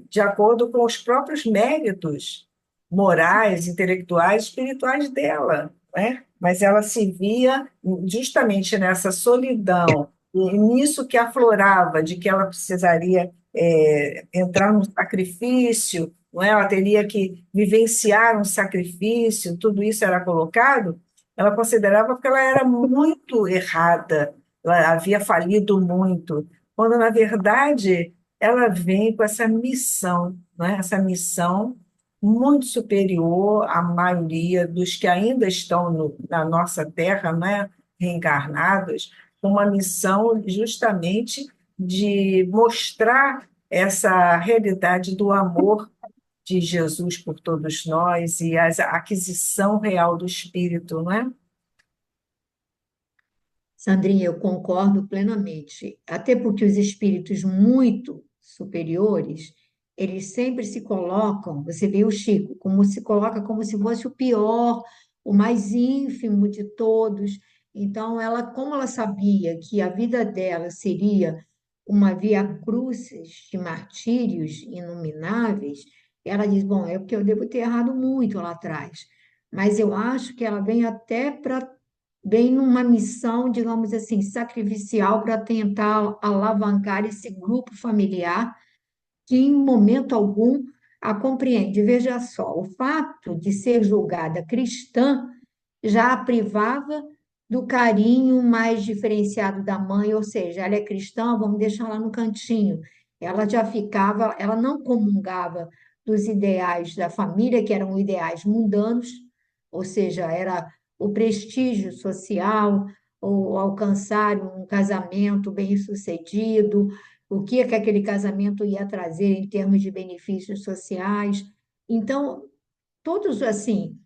de acordo com os próprios méritos morais, intelectuais, espirituais dela, né? Mas ela se via justamente nessa solidão, e nisso que aflorava, de que ela precisaria entrar no sacrifício, não é? Ela teria que vivenciar um sacrifício, tudo isso era colocado, ela considerava que ela era muito errada, ela havia falido muito, quando, na verdade, ela vem com essa missão, né? Essa missão muito superior à maioria dos que ainda estão na nossa Terra, né? Reencarnados, com uma missão justamente de mostrar essa realidade do amor de Jesus por todos nós e a aquisição real do Espírito, não é? Sandrinha, eu concordo plenamente. Até porque os espíritos muito superiores, eles sempre se colocam, você vê o Chico, como se coloca como se fosse o pior, o mais ínfimo de todos. Então, ela, como ela sabia que a vida dela seria uma via crucis de martírios inomináveis, ela diz: bom, é porque eu devo ter errado muito lá atrás. Mas eu acho que ela vem até para bem numa missão, digamos assim, sacrificial para tentar alavancar esse grupo familiar que, em momento algum, a compreende. Veja só, o fato de ser julgada cristã já a privava do carinho mais diferenciado da mãe, ou seja, ela é cristã, vamos deixar ela no cantinho. Ela já ficava, ela não comungava dos ideais da família, que eram ideais mundanos, ou seja, era o prestígio social, ou alcançar um casamento bem-sucedido, o que é que aquele casamento ia trazer em termos de benefícios sociais. Então, todos assim,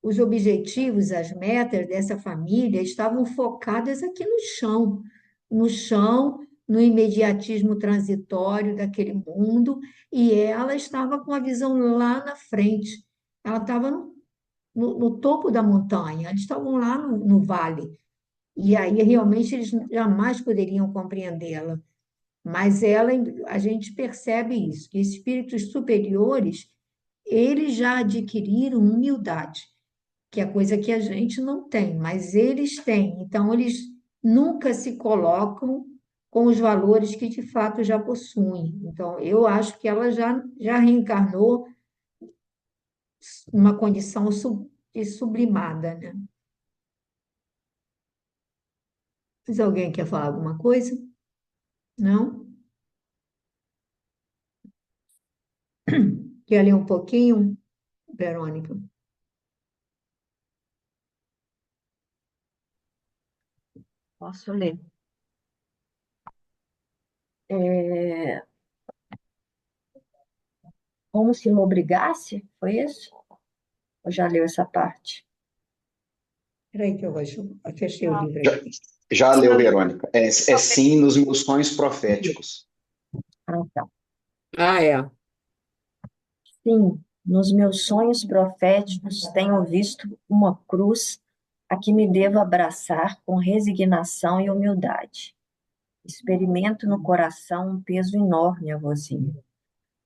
os objetivos, as metas dessa família estavam focadas aqui no chão, no imediatismo transitório daquele mundo, e ela estava com a visão lá na frente. Ela estava no topo da montanha, eles estavam lá no vale. E aí realmente eles jamais poderiam compreendê-la. Mas ela, a gente percebe isso, que espíritos superiores, eles já adquiriram humildade, que é coisa que a gente não tem, mas eles têm. Então, eles nunca se colocam com os valores que de fato já possuem. Então, eu acho que ela já reencarnou numa condição de sublimada, né? Mas alguém quer falar alguma coisa? Não? Quer ler um pouquinho, Verônica? Posso ler. É, como se me obrigasse? Foi isso? Eu já leu essa parte? Espera aí que eu fechei o livro Já, aqui. já leu, Verônica? É sim nos meus sonhos proféticos. Ah, tá. Ah, é. Sim, nos meus sonhos proféticos tenho visto uma cruz a que me devo abraçar com resignação e humildade. Experimento no coração um peso enorme, avôzinho.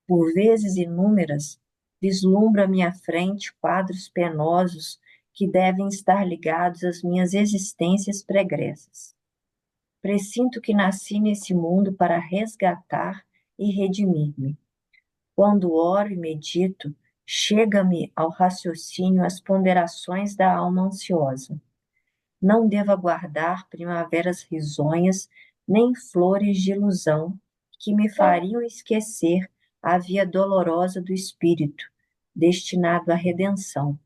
Por vezes inúmeras, vislumbro à minha frente quadros penosos que devem estar ligados às minhas existências pregressas. Presinto que nasci nesse mundo para resgatar e redimir-me. Quando oro e medito, chega-me ao raciocínio as ponderações da alma ansiosa. Não devo aguardar primaveras risonhas, nem flores de ilusão que me fariam esquecer a via dolorosa do espírito, destinado à redenção,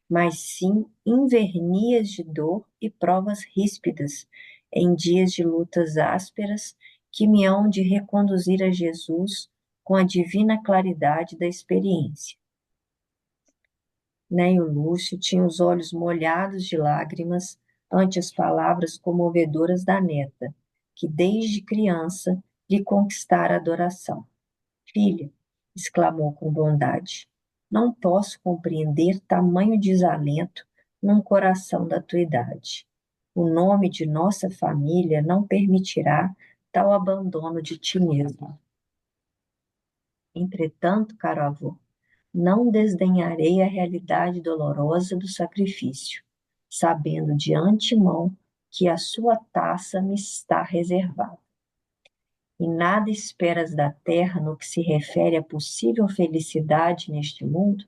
mas sim invernias de dor e provas ríspidas, em dias de lutas ásperas, que me hão de reconduzir a Jesus com a divina claridade da experiência. Neio Lúcio tinha os olhos molhados de lágrimas ante as palavras comovedoras da neta, que desde criança lhe conquistara a adoração. Filha, exclamou com bondade, não posso compreender tamanho desalento num coração da tua idade. O nome de nossa família não permitirá tal abandono de ti mesma. Entretanto, caro avô, não desdenharei a realidade dolorosa do sacrifício, sabendo de antemão que a sua taça me está reservada. E nada esperas da terra no que se refere à possível felicidade neste mundo?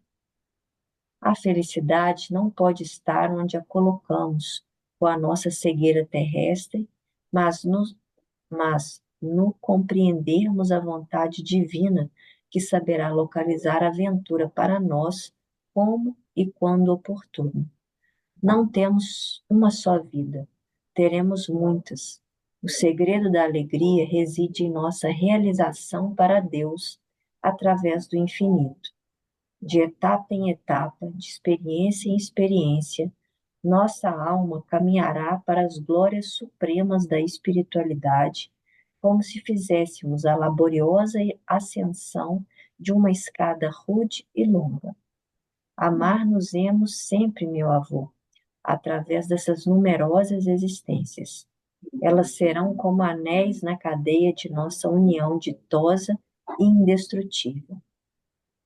A felicidade não pode estar onde a colocamos, com a nossa cegueira terrestre, mas no compreendermos a vontade divina que saberá localizar a ventura para nós como e quando oportuno. Não temos uma só vida, teremos muitas. O segredo da alegria reside em nossa realização para Deus através do infinito. De etapa em etapa, de experiência em experiência, nossa alma caminhará para as glórias supremas da espiritualidade, como se fizéssemos a laboriosa ascensão de uma escada rude e longa. Amar-nos-emos sempre, meu avô, através dessas numerosas existências. Elas serão como anéis na cadeia de nossa união ditosa e indestrutível.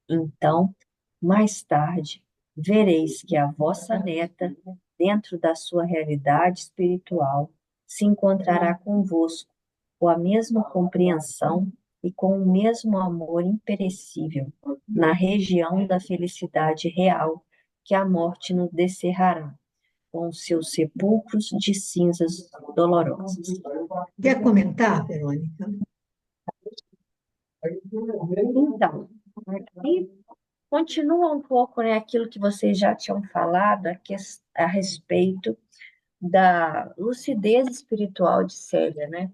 Então, mais tarde, vereis que a vossa neta, dentro da sua realidade espiritual, se encontrará convosco com a mesma compreensão e com o mesmo amor imperecível na região da felicidade real que a morte nos descerrará, com os seus sepulcros de cinzas dolorosas. Quer comentar, Verônica? Então, aqui continua um pouco, né, aquilo que vocês já tinham falado a respeito da lucidez espiritual de Célia, né?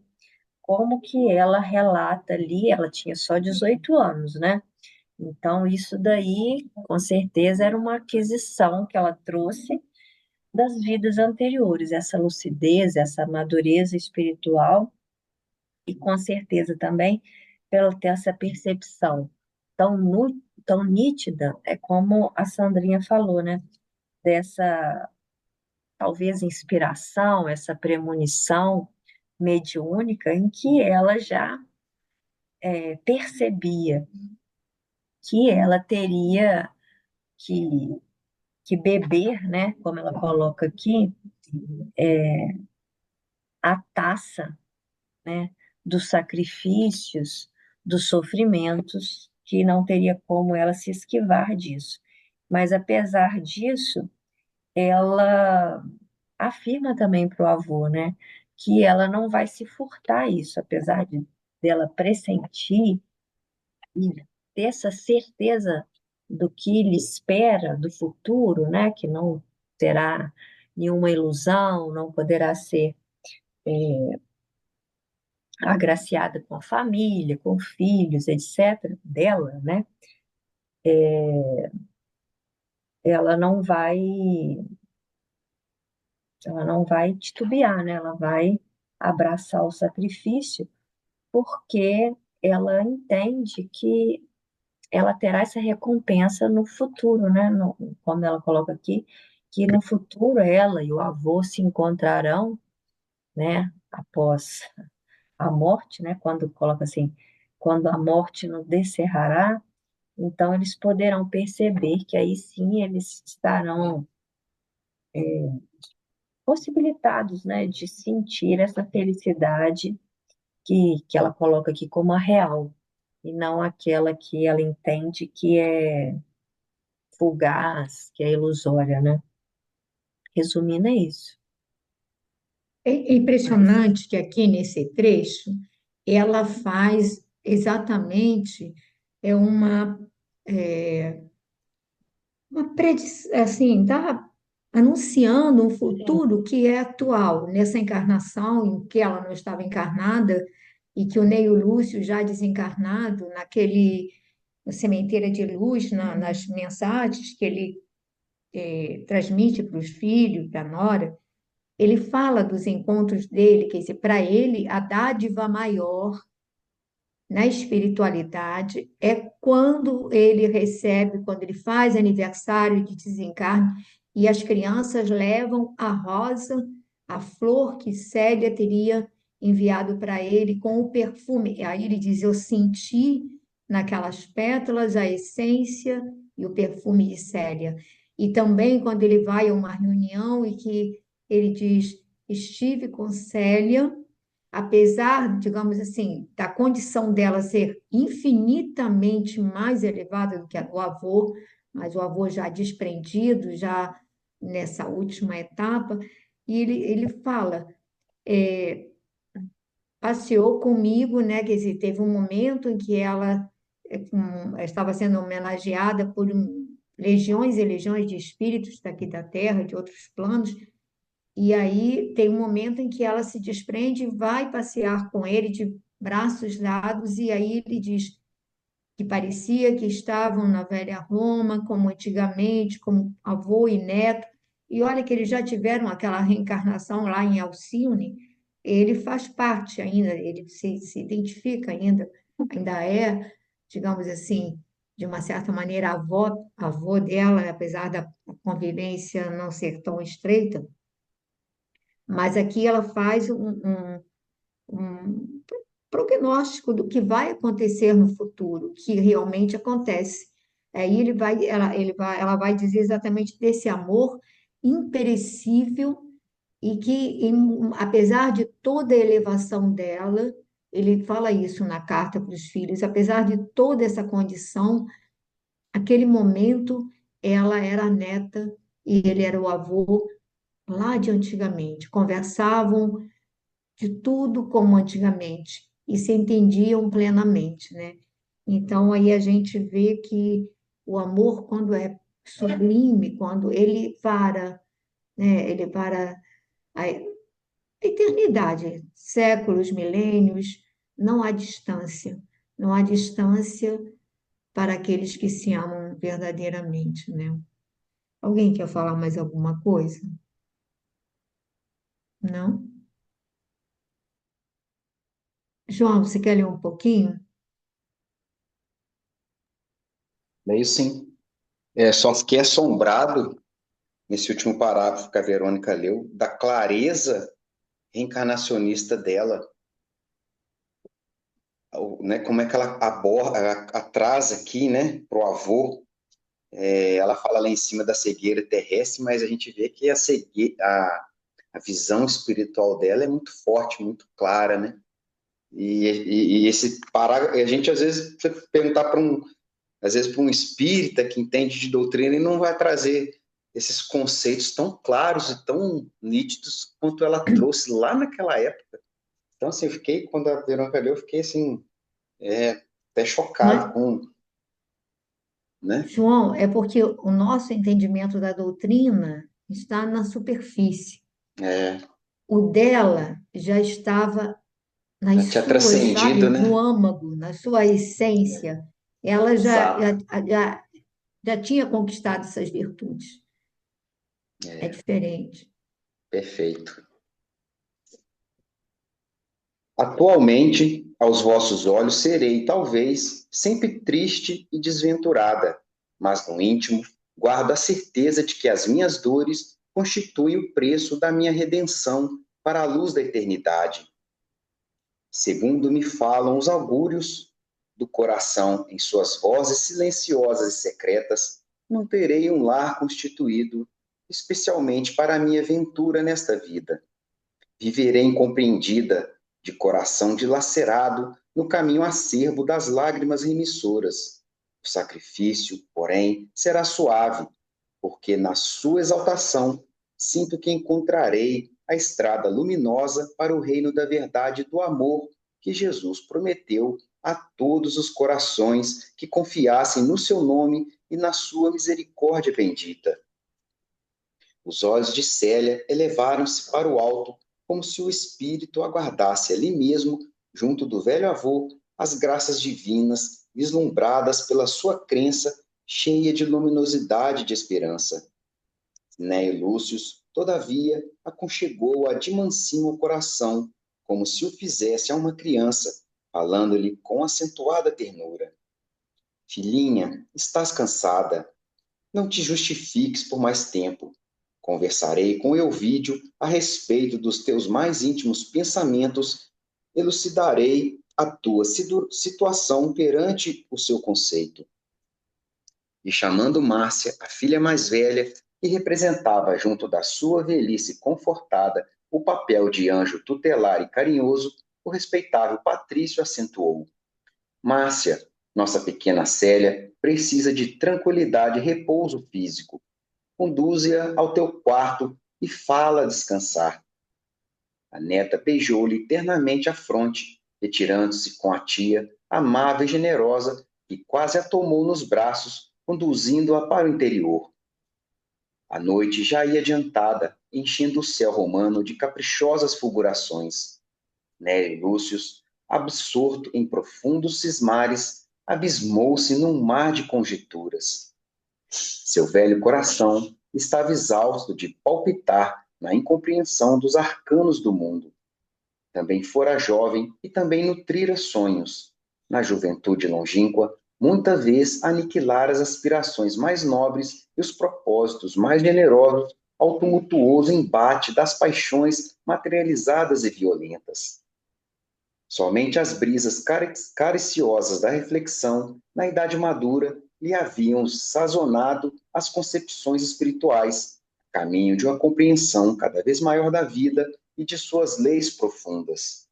Como que ela relata ali, ela tinha só 18 anos, né? Então, isso daí, com certeza, era uma aquisição que ela trouxe das vidas anteriores, essa lucidez, essa madureza espiritual, e com certeza também pela ter essa percepção tão nítida, é como a Sandrinha falou, né? Dessa, talvez, inspiração, essa premonição mediúnica em que ela já percebia que ela teria que, que beber, né? Como ela coloca aqui, a taça, né, dos sacrifícios, dos sofrimentos, que não teria como ela se esquivar disso. Mas, apesar disso, ela afirma também para o avô, né, que ela não vai se furtar isso, apesar dela pressentir e ter essa certeza do que lhe espera do futuro, né, que não terá nenhuma ilusão, não poderá ser agraciada com a família, com filhos, etc., dela, né? Ela não vai, ela não vai titubear, né? Ela vai abraçar o sacrifício, porque ela entende que ela terá essa recompensa no futuro, né? Como ela coloca aqui, que no futuro ela e o avô se encontrarão, né? Após a morte, né? Quando coloca assim, quando a morte nos descerrará. Então, eles poderão perceber que aí sim eles estarão possibilitados, né, de sentir essa felicidade que ela coloca aqui como a real, e não aquela que ela entende que é fugaz, que é ilusória, né? Resumindo, é isso. É impressionante que aqui nesse trecho ela faz exatamente é é, uma assim, tá anunciando um futuro que é atual, nessa encarnação em que ela não estava encarnada e que o Neio Lúcio, já desencarnado, naquele Sementeira de Luz, nas mensagens que ele transmite para os filhos, para a nora, ele fala dos encontros dele, quer dizer, para ele, a dádiva maior na espiritualidade é quando ele recebe, quando ele faz aniversário de desencarne e as crianças levam a rosa, a flor que Célia teria enviado para ele com o perfume. Aí ele diz: Eu senti naquelas pétalas a essência e o perfume de Célia. E também quando ele vai a uma reunião e que ele diz: Estive com Célia, apesar, digamos assim, da condição dela ser infinitamente mais elevada do que a do avô, mas o avô já desprendido, já nessa última etapa, e ele fala, é, passeou comigo, né? Quer dizer, teve um momento em que ela estava sendo homenageada por legiões e legiões de espíritos daqui da Terra, de outros planos, e aí tem um momento em que ela se desprende e vai passear com ele de braços dados, e aí ele diz que parecia que estavam na velha Roma, como antigamente, como avô e neto. E olha que eles já tiveram aquela reencarnação lá em Alcione, ele faz parte ainda, ele se identifica ainda é, digamos assim, de uma certa maneira, avô dela, apesar da convivência não ser tão estreita, mas aqui ela faz um prognóstico do que vai acontecer no futuro, que realmente acontece. Aí ela vai dizer exatamente desse amor imperecível e que, apesar de toda a elevação dela, ele fala isso na carta para os filhos, apesar de toda essa condição, aquele momento ela era a neta e ele era o avô lá de antigamente. Conversavam de tudo como antigamente e se entendiam plenamente, né? Então aí a gente vê que o amor, quando é sublime, quando ele para, né? Ele para a eternidade, séculos, milênios, não há distância, não há distância para aqueles que se amam verdadeiramente, né? Alguém quer falar mais alguma coisa? Não? João, você quer ler um pouquinho? Meio sim. Só fiquei assombrado nesse último parágrafo que a Verônica leu, da clareza reencarnacionista dela, né? Como é que ela aborda, ela traz aqui, né, para o avô. Ela fala lá em cima da cegueira terrestre, mas a gente vê que a visão espiritual dela é muito forte, muito clara, né? E esse parágrafo, a gente às vezes precisa perguntar às vezes para um espírita que entende de doutrina e não vai trazer esses conceitos tão claros e tão nítidos quanto ela trouxe lá naquela época. Então, assim, quando a Verônica leu, eu fiquei assim, até chocado Mas, com, né? João, é porque o nosso entendimento da doutrina está na superfície. É, O dela já estava nas já tinha suas, sabe, transcendido, no né? âmago, na sua essência. Ela Exato, já tinha conquistado essas virtudes. É diferente. perfeito. Atualmente, aos vossos olhos, serei, talvez, sempre triste e desventurada, mas no íntimo guardo a certeza de que as minhas dores constituem o preço da minha redenção para a luz da eternidade. Segundo me falam os augúrios do coração em suas vozes silenciosas e secretas, não terei um lar constituído especialmente para a minha ventura nesta vida. Viverei incompreendida, de coração dilacerado, no caminho acerbo das lágrimas remissoras. O sacrifício, porém, será suave, porque na sua exaltação sinto que encontrarei a estrada luminosa para o reino da verdade e do amor que Jesus prometeu a todos os corações que confiassem no seu nome e na sua misericórdia bendita. Os olhos de Célia elevaram-se para o alto, como se o espírito aguardasse ali mesmo, junto do velho avô, as graças divinas vislumbradas pela sua crença cheia de luminosidade e de esperança. Cnéio Lúcio, todavia, aconchegou-a de mansinho ao coração, como se o fizesse a uma criança, falando-lhe com acentuada ternura. Filhinha, estás cansada. Não te justifiques por mais tempo. Conversarei com Elvídio a respeito dos teus mais íntimos pensamentos, elucidarei a tua situação perante o seu conceito. E chamando Márcia, a filha mais velha, que representava junto da sua velhice confortada o papel de anjo tutelar e carinhoso, o respeitável Patrício acentuou: Márcia, nossa pequena Célia, precisa de tranquilidade e repouso físico. Conduze-a ao teu quarto e fala descansar. A neta beijou-lhe ternamente a fronte, retirando-se com a tia, amável e generosa, que quase a tomou nos braços, conduzindo-a para o interior. A noite já ia adiantada, enchendo o céu romano de caprichosas fulgurações. Nélio Lúcio, absorto em profundos cismares, abismou-se num mar de conjecturas. Seu velho coração estava exausto de palpitar na incompreensão dos arcanos do mundo. Também fora jovem e também nutrira sonhos. Na juventude longínqua, muita vez aniquilara as aspirações mais nobres e os propósitos mais generosos ao tumultuoso embate das paixões materializadas e violentas. Somente as brisas cariciosas da reflexão, na idade madura, lhe haviam sazonado as concepções espirituais, caminho de uma compreensão cada vez maior da vida e de suas leis profundas.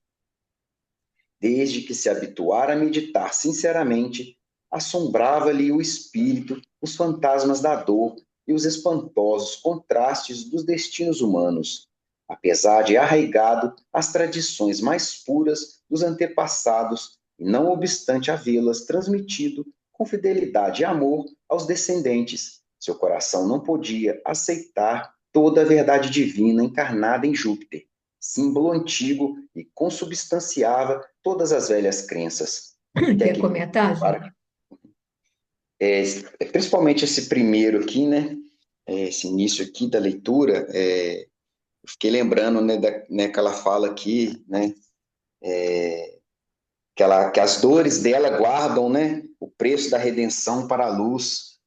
Desde que se habituara a meditar sinceramente, assombrava-lhe o espírito os fantasmas da dor e os espantosos contrastes dos destinos humanos, apesar de arraigado às tradições mais puras dos antepassados e não obstante havê-las transmitido com fidelidade e amor aos descendentes. Seu coração não podia aceitar toda a verdade divina encarnada em Júpiter, símbolo antigo e consubstanciava todas as velhas crenças. Quer comentar, Júlio? Principalmente esse primeiro aqui, né? Esse início aqui da leitura, eu fiquei lembrando, né, que ela fala aqui, né? Que as dores dela guardam, né, o preço da redenção para a luz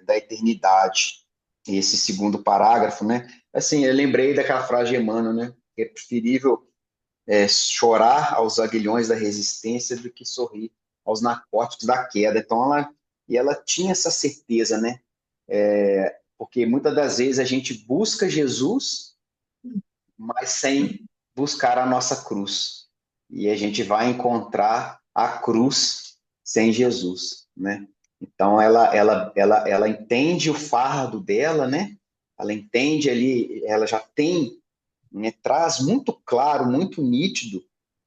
da eternidade. E esse segundo parágrafo, né? Assim, eu lembrei daquela frase de Emmanuel, né? Que é preferível chorar aos aguilhões da resistência do que sorrir aos narcóticos da queda. Então, ela tinha essa certeza, né? Porque muitas das vezes a gente busca Jesus, mas sem buscar a nossa cruz. E a gente vai encontrar a cruz sem Jesus, né? Então, ela entende o fardo dela, né? Ela entende ali, ela já tem, né, traz muito claro, muito nítido,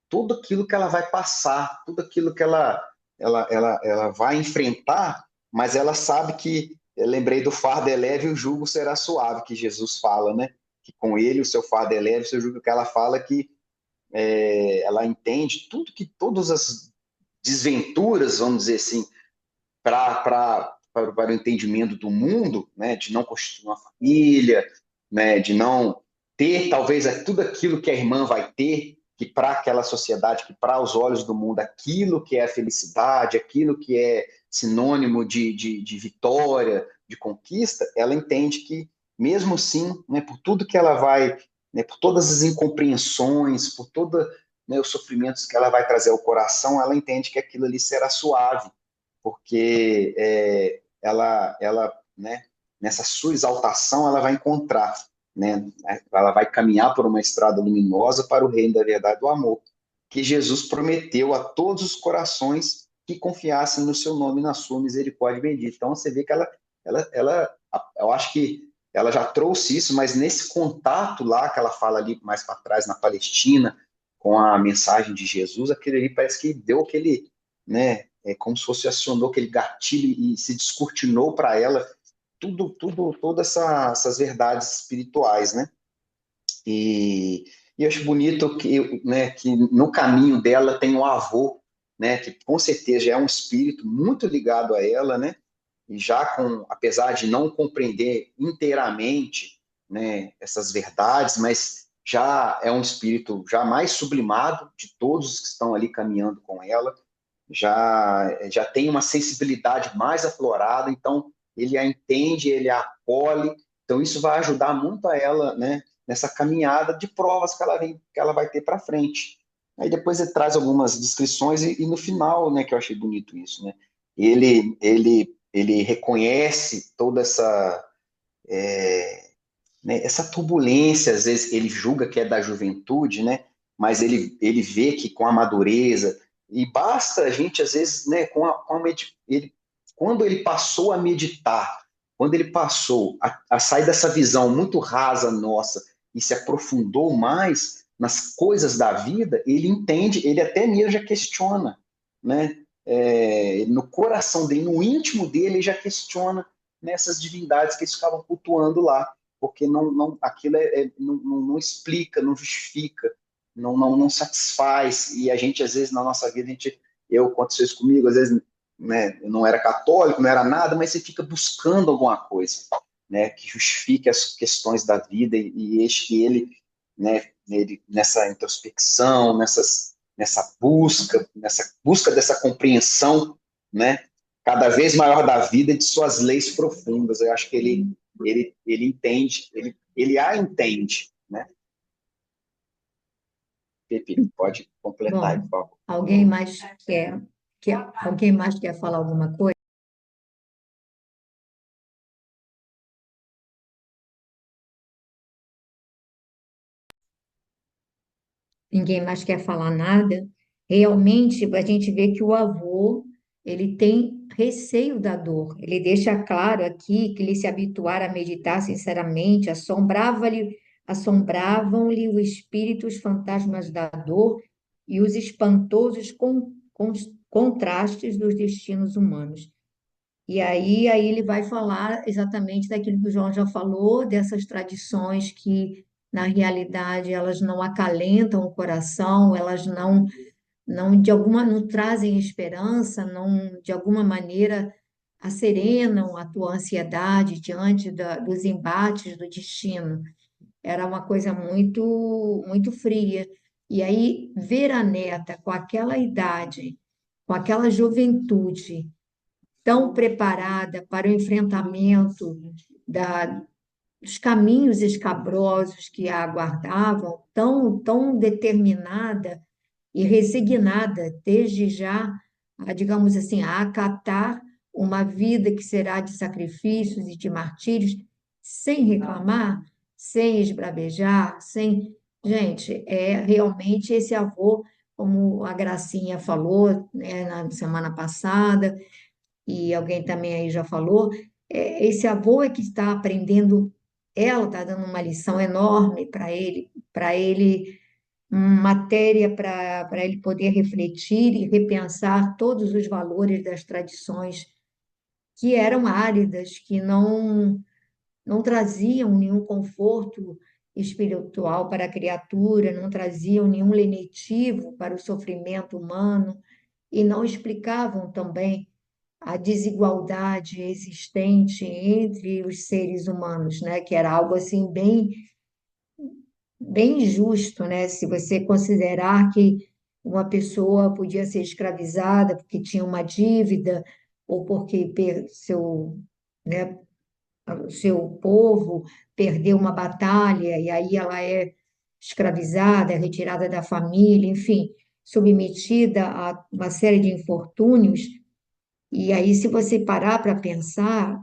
tudo aquilo que ela vai passar, tudo aquilo que ela vai enfrentar, mas ela sabe que, eu lembrei do fardo é leve e o jugo será suave, que Jesus fala, né? Que com ele o seu fardo é leve, o seu jugo, que ela fala que ela entende todas as desventuras, vamos dizer assim, para o entendimento do mundo, né, de não constituir uma família, né, de não ter talvez tudo aquilo que a irmã vai ter, que para aquela sociedade, que para os olhos do mundo, aquilo que é a felicidade, aquilo que é sinônimo de vitória, de conquista, ela entende que, mesmo assim, né, por tudo que ela vai, né, por todas as incompreensões, por todos, né, os sofrimentos que ela vai trazer ao coração, ela entende que aquilo ali será suave, porque ela, né, nessa sua exaltação, ela vai encontrar, né? Ela vai caminhar por uma estrada luminosa para o reino da verdade e do amor, que Jesus prometeu a todos os corações que confiassem no seu nome e na sua misericórdia bendita. Então, você vê que eu acho que ela já trouxe isso, mas nesse contato lá que ela fala ali mais para trás, na Palestina, com a mensagem de Jesus, aquele ali parece que deu aquele, né, como se fosse acionou aquele gatilho e se descortinou para ela todas essas verdades espirituais, né? E eu acho bonito que, né, que no caminho dela tem um avô, né, que com certeza já é um espírito muito ligado a ela, né, e já apesar de não compreender inteiramente, né, essas verdades, mas já é um espírito já mais sublimado de todos os que estão ali caminhando com ela, já tem uma sensibilidade mais aflorada, então ele a entende, ele a acolhe, então isso vai ajudar muito a ela, né, nessa caminhada de provas que ela vai ter para frente. Aí depois ele traz algumas descrições e no final, né, que eu achei bonito isso, né, ele reconhece toda essa turbulência, às vezes ele julga que é da juventude, né? Mas ele vê que com a madureza, e basta a gente, às vezes, né, quando ele passou a meditar, quando ele passou a sair dessa visão muito rasa nossa e se aprofundou mais nas coisas da vida, ele entende, ele até mesmo já questiona, né? No coração dele, no íntimo dele, ele já questiona nessas divindades que eles ficavam cultuando lá porque aquilo não explica, não justifica, não satisfaz. E a gente, às vezes, na nossa vida, aconteceu isso comigo, às vezes, né, eu não era católico, não era nada, mas você fica buscando alguma coisa, né, que justifique as questões da vida, e eis que ele, né, nessa introspecção, nessa busca dessa compreensão, né, cada vez maior da vida e de suas leis profundas. Eu acho que ele entende, ele a entende, né? Pepe, pode completar aí, Bom, por favor. alguém mais quer falar alguma coisa? Ninguém mais quer falar nada? Realmente, a gente vê que o avô, ele tem receio da dor. Ele deixa claro aqui que ele se habituara a meditar sinceramente, assombravam-lhe os espíritos fantasmas da dor e os espantosos contrastes dos destinos humanos. E aí ele vai falar exatamente daquilo que o João já falou, dessas tradições que, na realidade, elas não acalentam o coração, elas não trazem esperança, não, de alguma maneira, asserenam a tua ansiedade diante dos embates do destino. Era uma coisa muito, muito fria. E aí, ver a neta com aquela idade, com aquela juventude, tão preparada para o enfrentamento dos caminhos escabrosos que a aguardavam, tão determinada e resignada desde já, digamos assim, a acatar uma vida que será de sacrifícios e de martírios, sem reclamar, sem esbravejar, sem. Gente, é realmente esse avô, como a Gracinha falou, né, na semana passada, e alguém também aí já falou, esse avô é que está aprendendo, ela está dando uma lição enorme para ele, matéria para ele poder refletir e repensar todos os valores das tradições que eram áridas, que não traziam nenhum conforto espiritual para a criatura, não traziam nenhum lenitivo para o sofrimento humano e não explicavam também a desigualdade existente entre os seres humanos, né? Que era algo assim bem injusto, né? Se você considerar que uma pessoa podia ser escravizada porque tinha uma dívida ou porque né, o seu povo perdeu uma batalha e aí ela é escravizada, é retirada da família, enfim, submetida a uma série de infortúnios. E aí, se você parar para pensar,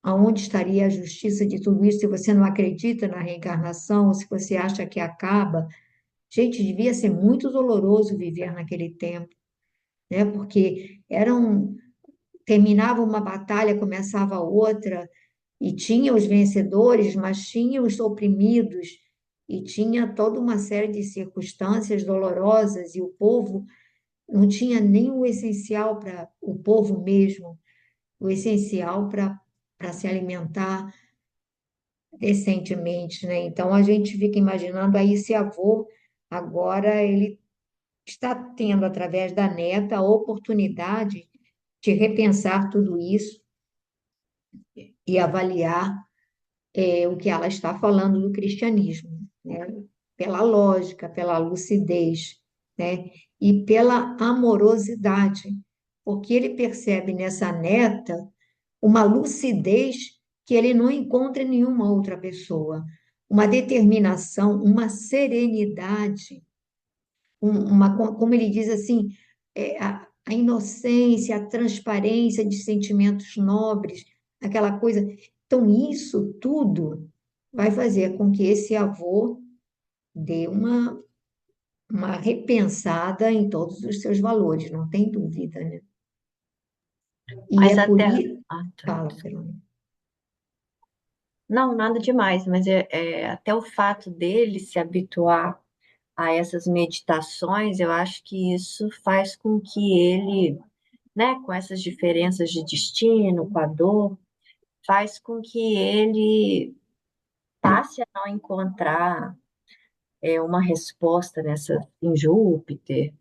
aonde estaria a justiça de tudo isso se você não acredita na reencarnação, se você acha que acaba? Gente, devia ser muito doloroso viver naquele tempo, né? Porque terminava uma batalha, começava outra, e tinha os vencedores, mas tinha os oprimidos, e tinha toda uma série de circunstâncias dolorosas, e o povo não tinha nem o essencial para o povo mesmo, o essencial para se alimentar decentemente, né? Então a gente fica imaginando aí esse avô agora ele está tendo através da neta a oportunidade de repensar tudo isso e avaliar o que ela está falando do cristianismo, né? Pela lógica, pela lucidez, né? E pela amorosidade, porque ele percebe nessa neta uma lucidez que ele não encontra em nenhuma outra pessoa, uma determinação, uma serenidade, como ele diz assim, a inocência, a transparência de sentimentos nobres, aquela coisa. Então, isso tudo vai fazer com que esse avô dê uma repensada em todos os seus valores, não tem dúvida, né? E Mas é por até. isso. Ah, tá. Fala, Verônica. Não, nada demais, mas até o fato dele se habituar a essas meditações, eu acho que isso faz com que ele, né, com essas diferenças de destino, com a dor, faz com que ele passe a não encontrar uma resposta em Júpiter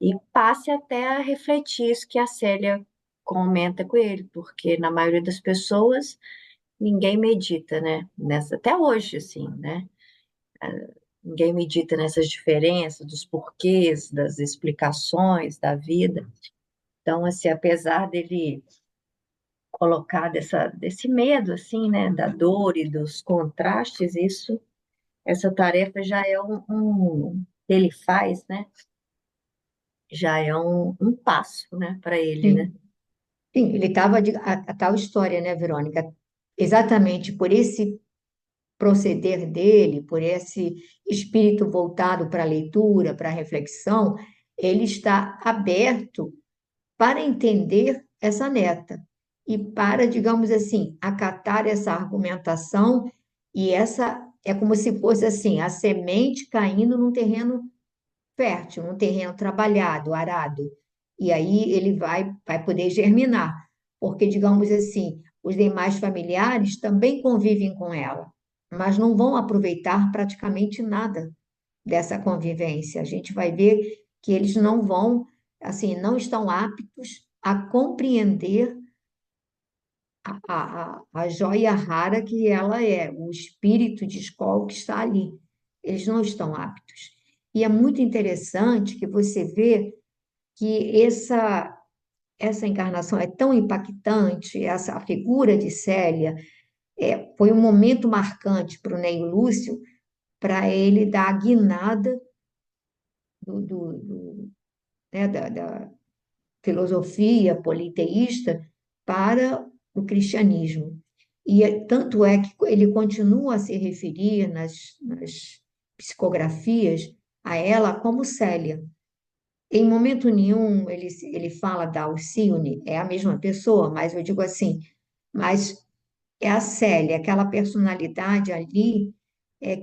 e passe até a refletir isso que a Célia comenta com ele, porque na maioria das pessoas ninguém medita, né? Até hoje, assim, né? Ninguém medita nessas diferenças, dos porquês, das explicações da vida. Então, assim, apesar dele colocar desse medo, assim, né, da dor e dos contrastes, essa tarefa já é ele faz, né, já é um passo, né, para ele, né? Sim, sim, ele estava a tal história, né, Verônica? Exatamente por esse proceder dele, por esse espírito voltado para a leitura, para a reflexão, ele está aberto para entender essa neta e para, digamos assim, acatar essa argumentação e essa é como se fosse assim, a semente caindo num terreno fértil, num terreno trabalhado, arado. E aí ele vai poder germinar, porque, digamos assim, os demais familiares também convivem com ela, mas não vão aproveitar praticamente nada dessa convivência. A gente vai ver que eles não vão, assim, não estão aptos a compreender a joia rara que ela é, o espírito de escola que está ali. Eles não estão aptos. E é muito interessante que você vê que essa encarnação é tão impactante, a figura de Célia foi um momento marcante para o Ney Lúcio, para ele dar a guinada da filosofia politeísta para o cristianismo. E tanto é que ele continua a se referir nas psicografias a ela como Célia. Em momento nenhum ele fala da Alcione, é a mesma pessoa, mas eu digo assim, mas é a Célia, aquela personalidade ali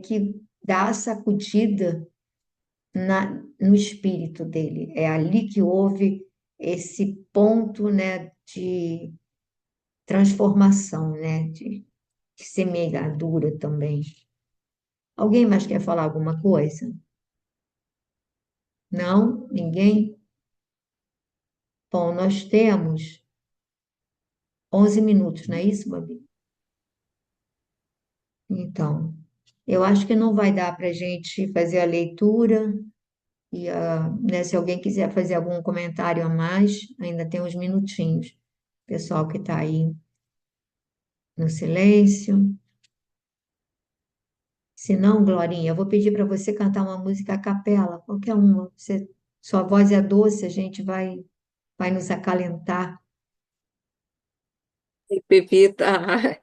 que dá a sacudida no espírito dele. É ali que houve esse ponto, né, de transformação, né, de semeadura também. Alguém mais quer falar alguma coisa? Não? Ninguém? Bom, nós temos 11 minutos, não é isso, Babi? Então, eu acho que não vai dar para a gente fazer a leitura e, né, se alguém quiser fazer algum comentário a mais, ainda tem uns minutinhos. Pessoal que está aí no silêncio. Se não, Glorinha, eu vou pedir para você cantar uma música a capela, qualquer uma. Sua voz é doce, a gente vai nos acalentar. Pepita,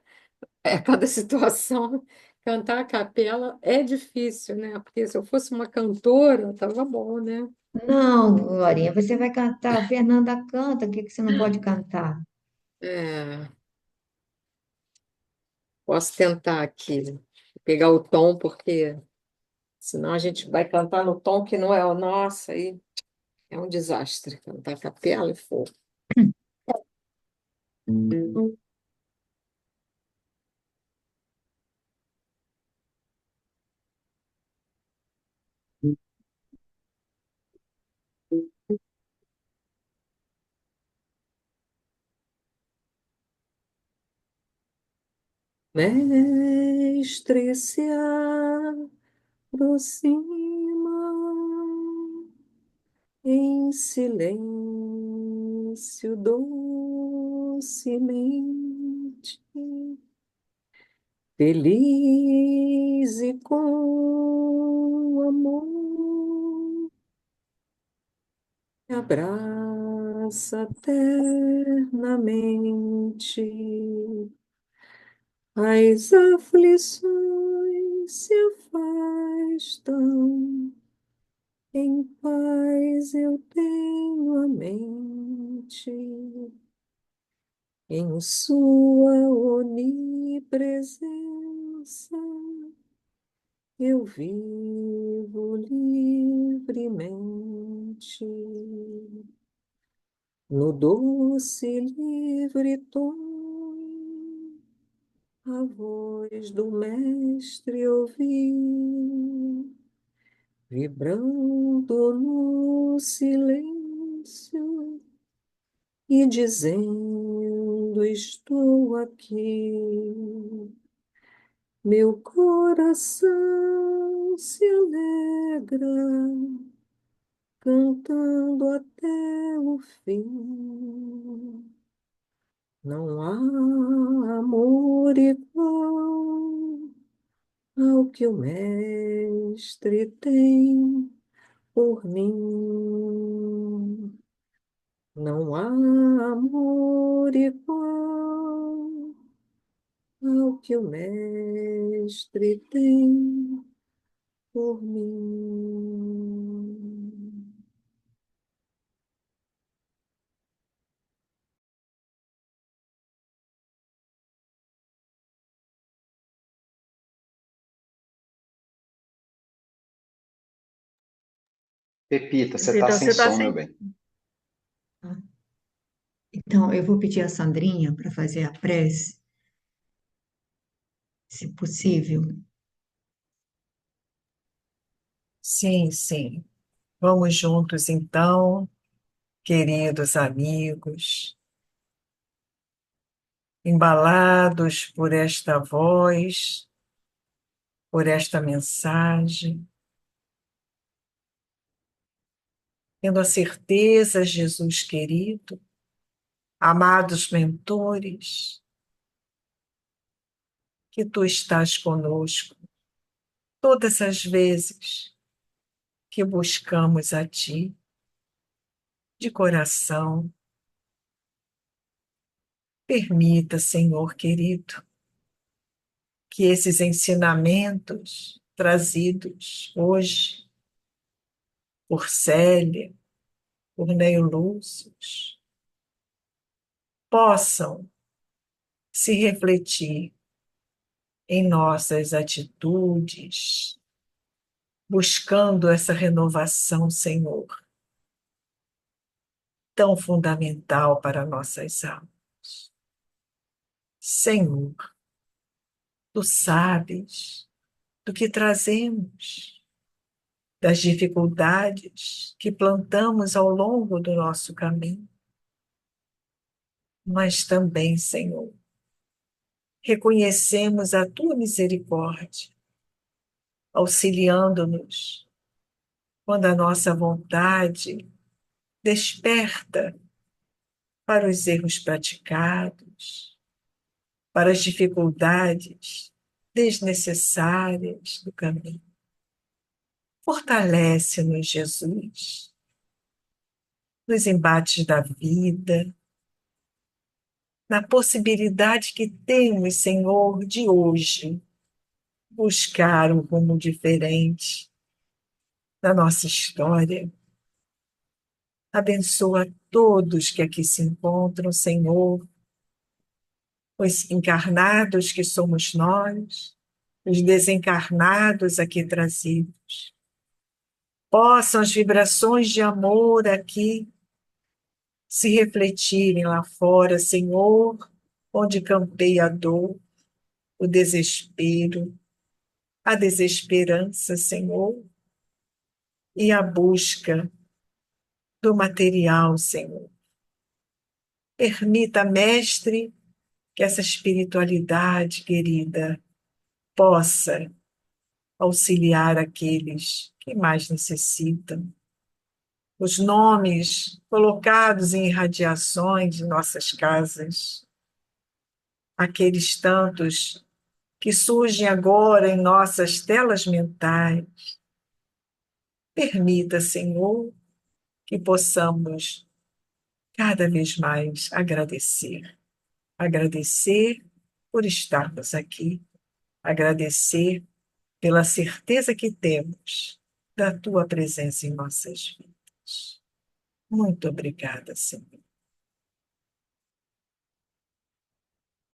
cada situação, cantar a capela é difícil, né? Porque se eu fosse uma cantora, tava bom, né? Não, Glorinha, você vai cantar. A Fernanda canta, o que que você não pode cantar? É, posso tentar aqui pegar o tom, porque senão a gente vai cantar no tom que não é o nosso, aí é um desastre cantar a capela e fogo. Mestre, se aproxima em silêncio docemente, feliz e com amor, me abraça ternamente. As aflições se afastam, em paz eu tenho a mente, em sua onipresença eu vivo livremente. No doce livre tom, a voz do mestre ouvi, vibrando no silêncio e dizendo: Estou aqui. Meu coração se alegra, cantando até o fim. Não há amor igual ao que o mestre tem por mim. Não há amor igual ao que o mestre tem por mim. Pepita, você tá Então, sem você está som, meu sem. bem. Então, eu vou pedir a Sandrinha para fazer a prece, se possível. Sim, sim. Vamos juntos, então, queridos amigos, embalados por esta voz, por esta mensagem, tendo a certeza, Jesus querido, amados mentores, que tu estás conosco todas as vezes que buscamos a ti de coração. Permita, Senhor querido, que esses ensinamentos trazidos hoje por Célia, por Neio Lúcius, possam se refletir em nossas atitudes, buscando essa renovação, Senhor, tão fundamental para nossas almas. Senhor, tu sabes do que trazemos, das dificuldades que plantamos ao longo do nosso caminho, mas também, Senhor, reconhecemos a tua misericórdia, auxiliando-nos quando a nossa vontade desperta para os erros praticados, para as dificuldades desnecessárias do caminho. Fortalece-nos, Jesus, nos embates da vida, na possibilidade que temos, Senhor, de hoje buscar um rumo diferente da nossa história. Abençoa todos que aqui se encontram, Senhor, os encarnados que somos nós, os desencarnados aqui trazidos. Possam as vibrações de amor aqui se refletirem lá fora, Senhor, onde campeia a dor, o desespero, a desesperança, Senhor, e a busca do material, Senhor. Permita, Mestre, que essa espiritualidade querida possa auxiliar aqueles que mais necessitam. Os nomes colocados em irradiações de nossas casas, aqueles tantos que surgem agora em nossas telas mentais. Permita, Senhor, que possamos cada vez mais agradecer. Agradecer por estarmos aqui, agradecer pela certeza que temos da tua presença em nossas vidas. Muito obrigada, Senhor.